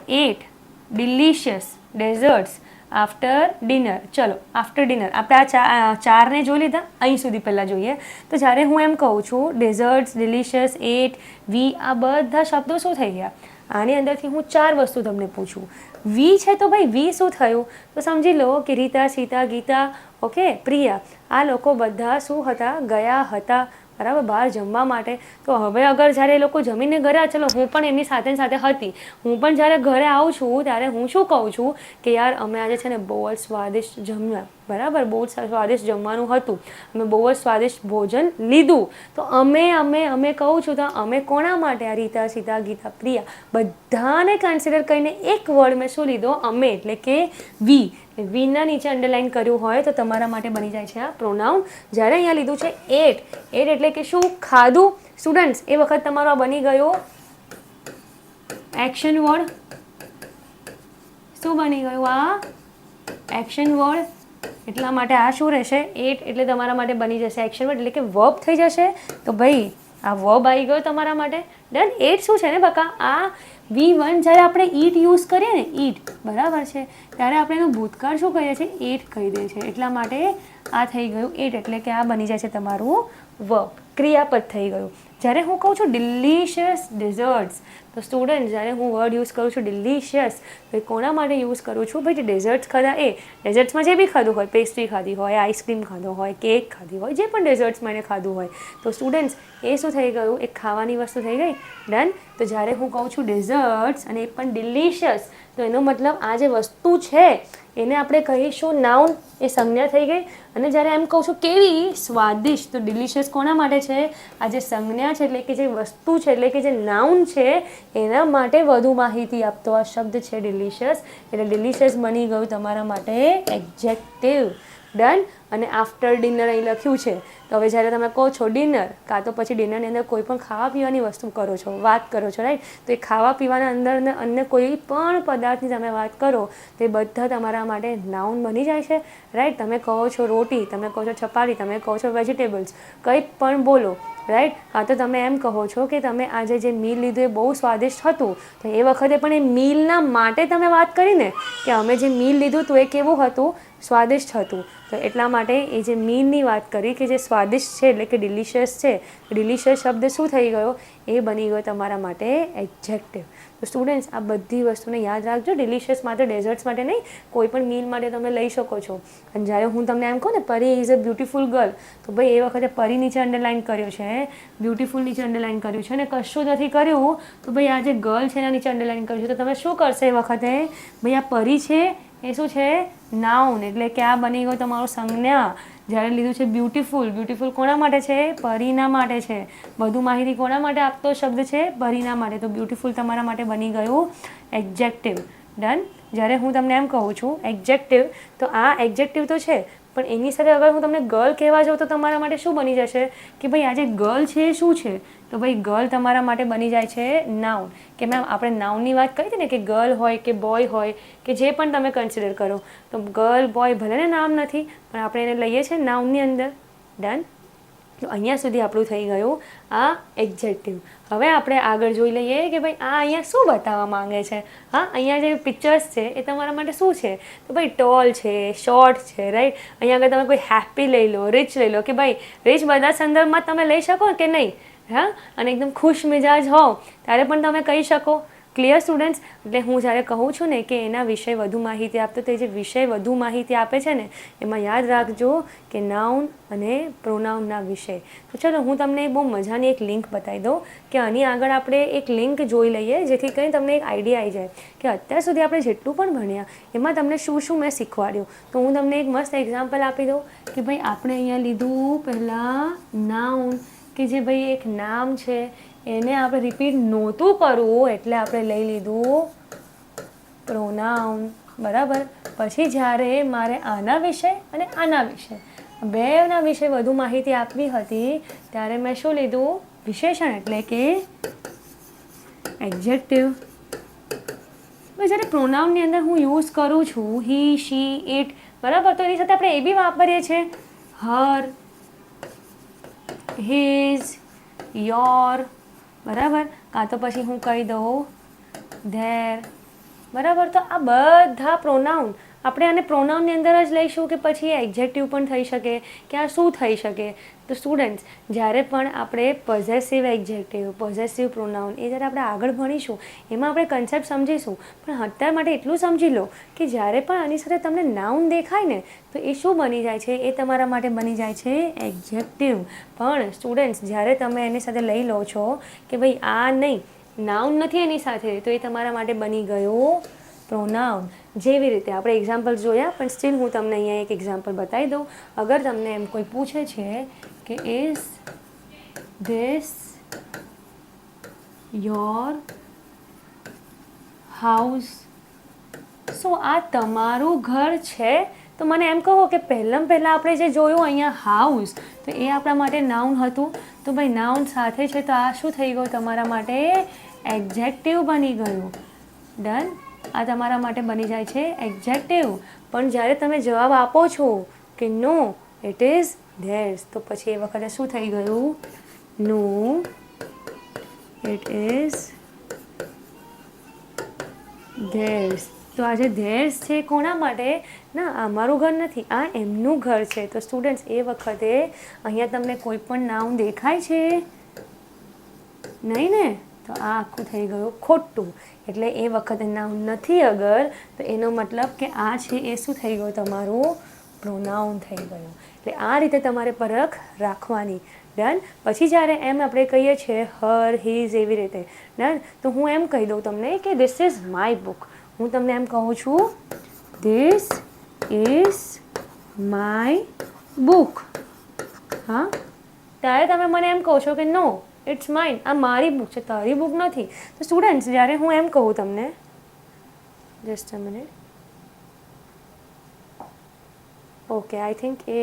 at delicious desserts after dinner, ચલો આફ્ટર ડિનર આપણે આ ચારને જોઈ લીધા. અહીં સુધી પહેલાં જોઈએ તો જ્યારે હું એમ કહું છું ડેઝર્ટ્સ, ડિલિશિયસ, એટ, વી, આ બધા શબ્દો શું થઈ ગયા? આની અંદરથી હું 4 વસ્તુ તમને પૂછું. વી છે તો ભાઈ વી શું થયું? તો સમજી લો કે રીતા, સીતા, ગીતા, ઓકે, પ્રિયા, આ લોકો બધા શું હતા? ગયા હતા, બરાબર, બહાર જમવા માટે. તો હવે અગર જ્યારે એ લોકો જમીને ગયા, ચલો હું પણ એમની સાથે હતી, હું પણ જ્યારે ઘરે આવું છું ત્યારે હું શું કહું છું કે યાર અમે આજે છે ને બહુ જ સ્વાદિષ્ટ જમ્યા, બરાબર, બહુ જ સ્વાદિષ્ટ જમવાનું હતું, અમે બહુ જ સ્વાદિષ્ટ ભોજન લીધું. તો અમે કહું છું, તો અમે કોના માટે? આ રીતા, સીતા, ગીતા, પ્રિયા, બધાને કન્સિડર કરીને એક વર્ડ મેં શું લીધો? અમે, એટલે કે વી. વીના નીચે અંડરલાઇન કર્યું હોય તો તમારા માટે બની જાય છે આ પ્રોનાઉન. જ્યારે અહીંયા લીધું છે એટ, એટ એટલે કે શું? ખાધું. સ્ટુડન્ટ્સ એ વખત તમારો આ બની ગયો એક્શન વર્ડ. શું બની ગયું? આ એક્શન વર્ડ. એટલા માટે આ શું રહેશે? એટ એટલે તમારા માટે બની જશે એક્શન વર્ડ, એટલે કે વર્બ થઈ જશે. તો ભાઈ આ વર્બ આવી ગયો તમારા માટે. ડન. એટ શું છે ને બકા? આ V1 જ્યારે આપણે ઈટ યુઝ કરીએ ને, ઈટ, બરાબર છે, ત્યારે આપણે એનું ભૂતકાળ શું કહીએ છીએ? એટ કહી દે છે. એટલા માટે આ થઈ ગયું એટ, એટલે કે આ બની જાય છે તમારું વર્બ, ક્રિયાપદ થઈ ગયું. જ્યારે હું કહું છું ડિલિશિયસ ડેઝર્ટ્સ, તો તો સ્ટુડન્ટ જ્યારે હું વર્ડ યુઝ કરું છું ડિલિશિયસ, તો એ કોના માટે યુઝ કરું છું? ભાઈ જે ડેઝર્ટ્સ ખાધા એ ડેઝર્ટ્સમાં જે બી ખાધું હોય, પેસ્ટ્રી ખાધી હોય, આઈસ્ક્રીમ ખાધો હોય, કેક ખાધી હોય, જે પણ ડેઝર્ટ્સમાં એને ખાધું હોય, તો સ્ટુડન્ટ્સ એ શું થઈ ગયું? એક ખાવાની વસ્તુ થઈ ગઈ. ડન. તો જ્યારે હું કહું છું ડેઝર્ટ્સ અને એ પણ ડિલિશિયસ, તો એનો મતલબ આ જે વસ્તુ છે એને આપણે કહીશું નાઉન, એ સંજ્ઞા થઈ ગઈ. અને જ્યારે એમ કહું છું કેવી સ્વાદિષ્ટ, તો ડિલિશિયસ કોના માટે છે? આ જે સંજ્ઞા છે એટલે કે જે વસ્તુ છે એટલે કે જે નાઉન છે એના માટે વધુ માહિતી આપતો આ શબ્દ છે ડિલિશિયસ. એટલે ડિલિશિયસ બની ગયું તમારા માટે એડજેક્ટિવ. ડન. અને આફ્ટર ડિનર અહીં લખ્યું છે, તો હવે જ્યારે તમે કહો છો ડિનર, કાં તો પછી ડિનરની અંદર કોઈ પણ ખાવા પીવાની વસ્તુ કરો છો, વાત કરો છો, રાઈટ? તો એ ખાવા પીવાના અંદર અન્ય કોઈ પણ પદાર્થની તમે વાત કરો તો એ બધા તમારા માટે નાઉન બની જાય છે, રાઈટ? તમે કહો છો રોટી, તમે કહો છો ચપાટી, તમે કહો છો વેજીટેબલ્સ, કંઈ પણ બોલો, રાઈટ? કાં તો તમે એમ કહો છો કે તમે આજે જે મીલ લીધું એ બહુ સ્વાદિષ્ટ હતું, તો એ વખતે પણ એ મીલના માટે તમે વાત કરીને કે અમે જે મીલ લીધું હતું એ કેવું હતું? સ્વાદિષ્ટ હતું. તો એટલા માટે એ જે મીલની વાત કરી કે જે સ્વાદિષ્ટ છે એટલે કે ડિલિશિયસ છે, ડિલિશિયસ શબ્દ શું થઈ ગયો? એ બની ગયો તમારા માટે એડજેક્ટિવ. તો સ્ટુડન્ટ્સ આ બધી વસ્તુને યાદ રાખજો. ડિલિશિયસ માત્ર ડેઝર્ટ્સ માટે નહીં, કોઈ પણ મીલ માટે તમે લઈ શકો છો. અને જ્યારે હું તમને એમ કહું ને પરી ઇઝ અ બ્યુટીફુલ ગર્લ, તો ભાઈ એ વખતે પરી નીચે અંડરલાઇન કર્યો છે, બ્યુટીફુલ નીચે અંડરલાઇન કર્યું છે, અને કશું નથી કર્યું તો ભાઈ આ જે ગર્લ છે એના નીચે અંડરલાઇન કર્યું છે, તો તમે શું કરશો એ વખતે? ભાઈ આ પરી છે એ શું છે? નાઉન. એટલે કે આ બની ગયો તમારો સંજ્ઞા. જ્યારે લીધું છે બ્યુટીફુલ, બ્યુટીફુલ કોના માટે છે? પરીના માટે છે. બધું માહિતી કોના માટે આપતો શબ્દ છે? પરીના માટે. તો બ્યુટીફુલ તમારા માટે બની ગયું એડજેક્ટિવ. ડન. જ્યારે હું તમને એમ કહું છું એડજેક્ટિવ, તો આ એડજેક્ટિવ તો છે, પણ એની સાથે અગર હું તમને ગર્લ કહેવા જાઉં તો તમારા માટે શું બની જશે? કે ભાઈ આ જે ગર્લ છે એ શું છે? તો ભાઈ ગર્લ તમારા માટે બની જાય છે નાઉન. કે મેમ આપણે નાઉનની વાત કરી હતી ને કે ગર્લ હોય કે બોય હોય કે જે પણ તમે કન્સિડર કરો, તો ગર્લ બોય ભલે ને નામ નથી પણ આપણે એને લઈએ છીએ નાઉનની અંદર. ડન. તો અહીંયા સુધી આપણું થઈ ગયું આ એડજેક્ટિવ. હવે આપણે આગળ જોઈ લઈએ કે ભાઈ આ અહીંયા શું બતાવવા માંગે છે. હા, અહીંયા જે પિક્ચર્સ છે એ તમારા માટે શું છે? તો ભાઈ ટોલ છે, શોર્ટ છે, રાઈટ? અહીંયા આગળ તમે કોઈ હેપી લઈ લો, રિચ લઈ લો, કે ભાઈ રિચ બધા સંદર્ભમાં તમે લઈ શકો કે નહીં? હા, અને એકદમ ખુશ મિજાજ હોવ ત્યારે પણ તમે કહી શકો. Clear students? એટલે હું જ્યારે કહું છું ને કે એના વિશે વધુ માહિતી આપતો, તે જે વિષય વધુ માહિતી આપે છે ને એમાં યાદ રાખજો કે નાઉન અને પ્રોનાઉનના વિષય. તો ચલો હું તમને બહુ મજાની એક લિંક બતાવી દઉં કે આની આગળ આપણે એક લિંક જોઈ લઈએ જેથી કરીને તમને એક આઈડિયા આવી જાય કે અત્યાર સુધી આપણે જેટલું પણ ભણ્યા એમાં તમને શું શું મેં શીખવાડ્યું. તો હું તમને એક મસ્ત એક્ઝામ્પલ આપી દઉં કે ભાઈ આપણે અહીંયા લીધું પહેલાં નાઉન, કે જે ભાઈ એક નામ છે એને આપણે રિપીટ નહોતું કરવું એટલે આપણે લઈ લીધું પ્રોનાઉન. બરાબર. પછી જ્યારે મારે આના વિશે અને આના વિશે બેના વિશે વધુ માહિતી આપવી હતી ત્યારે મેં શું લીધું? વિશેષણ એટલે કે એડજેક્ટિવ. જ્યારે પ્રોનાઉનની અંદર હું યુઝ કરું છું હી, શી, ઇટ, બરાબર, તો એની સાથે આપણે એ બી વાપરીએ છીએ હર, હિઝ, યોર, બરાબર, કાં તો પછી હું કહી દઉં ધેર, બરાબર. તો આ બધા પ્રોનાઉન આપણે આને પ્રોનાઉનની અંદર જ લઈશું કે પછી એડજેક્ટિવ પણ થઈ શકે કે આ શું થઈ શકે? તો સ્ટુડન્ટ્સ જ્યારે પણ આપણે પોઝેસિવ એડજેક્ટિવ, પોઝેસિવ પ્રોનાઉન એ જ્યારે આપણે આગળ ભણીશું એમાં આપણે કન્સેપ્ટ સમજીશું. પણ અત્યાર માટે એટલું સમજી લો કે જ્યારે પણ આની સાથે તમને નાઉન દેખાય ને તો એ શું બની જાય છે? એ તમારા માટે બની જાય છે એડજેક્ટિવ. પણ સ્ટુડન્ટ્સ જ્યારે તમે એની સાથે લઈ લો છો કે ભાઈ આ નહીં, નાઉન નથી એની સાથે, તો એ તમારા માટે બની ગયું પ્રોનાઉન. જેવી રીતે આપણે એક્ઝામ્પલ જોયા પણ સ્ટીલ હું તમને અહીંયા એક એક્ઝામ્પલ બતાવી દઉં. અગર તમને એમ કોઈ પૂછે છે કે ઇઝ ધીસ યોર હાઉસ, શું આ તમારું ઘર છે? તો મને એમ કહો કે પહેલાં આપણે જે જોયું અહીંયા હાઉસ, તો એ આપણા માટે નાઉન હતું. તો ભાઈ નાઉન સાથે છે તો આ શું થઈ ગયું તમારા માટે? એડજેક્ટિવ બની ગયું. ડન. આ તમારા માટે બની જાય છે એડજેક્ટિવ. પણ જ્યારે તમે જવાબ આપો છો કે નો ઇટ ઇઝ ધેર્સ, તો પછી એ વખતે શું થઈ ગયું? નો ઇટ ઇઝ ધેર્સ. તો આ જે ધેર્સ છે કોના માટે? ના, આ મારું ઘર નથી, આ એમનું ઘર છે. તો સ્ટુડન્ટ્સ એ વખતે અહીંયા તમને કોઈ પણ નાઉન દેખાય છે? નહીં ને? તો આ આખું થઈ ગયું ખોટું. એટલે એ વખતે નાઉન નથી અગર, તો એનો મતલબ કે આ છે એ શું થઈ ગયું તમારું પ્રોનાઉન થઈ ગયું. એટલે આ રીતે તમારે પરખ રાખવાની. ડન. પછી જ્યારે એમ આપણે કહીએ છીએ હર, હીઝ એવી રીતે, ડન, તો હું એમ કહી દઉં તમને કે ધીસ ઇઝ માય બુક. હું તમને એમ કહું છું ધીસ ઇઝ માય બુક. હા, ત્યારે તમે મને એમ કહો છો કે નો ઇટ્સ માઇન, આ મારી બુક છે, તારી બુક નથી. તો સ્ટુડન્ટ્સ, જ્યારે હું એમ કહું તમને, just a minute, okay, I think A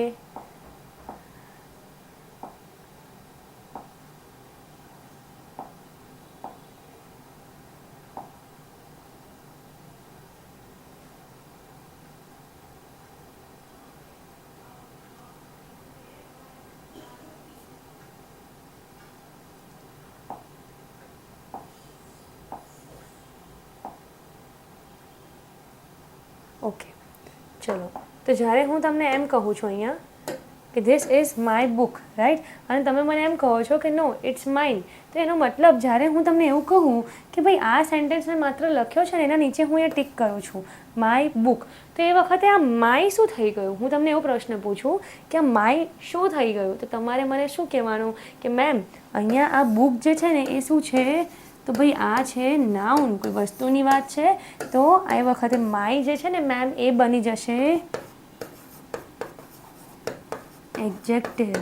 okay, ચલો. તો જ્યારે હું તમને એમ કહું છું અહીંયા કે this is my book, right, અને તમે મને એમ કહો છો કે નો ઇટ્સ માઇન, તો એનો મતલબ જ્યારે હું તમને એવું કહું કે ભાઈ આ સેન્ટેન્સને માત્ર લખ્યો છે ને એના નીચે હું એ ટીક કરું છું માય બુક, તો એ વખતે આ માય શું થઈ ગયું? હું તમને એવો પ્રશ્ન પૂછું કે આ માય શું થઈ ગયું, તો તમારે મને શું કહેવાનું કે મેમ અહીંયા આ બુક જે છે ને એ શું છે? તો ભાઈ આ છે નાઉન, કોઈ વસ્તુની વાત છે, તો આ વખતે માય જે છે ને મેમ એ બની જશે એડજેક્ટિવ.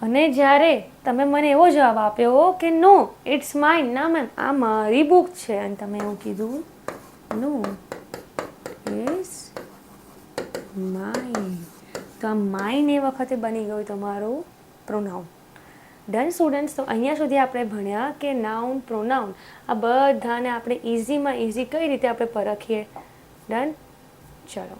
અને જ્યારે તમે મને એવો જવાબ આપ્યો કે નો ઇટ્સ માઇન, ના મેમ આ મારી બુક છે, અને તમે એવું કીધું નો ઇટ્સ માઇન, તો આ માઇન એ વખતે બની ગયું તમારું પ્રોનાઉન. ડન સ્ટુડન્ટ્સ, તો અહીંયા સુધી આપણે ભણ્યા કે નાઉન, પ્રોનાઉન, આ બધાને આપણે ઇઝીમાં ઇઝી કઈ રીતે આપણે પરખીએ. ડન, ચલો.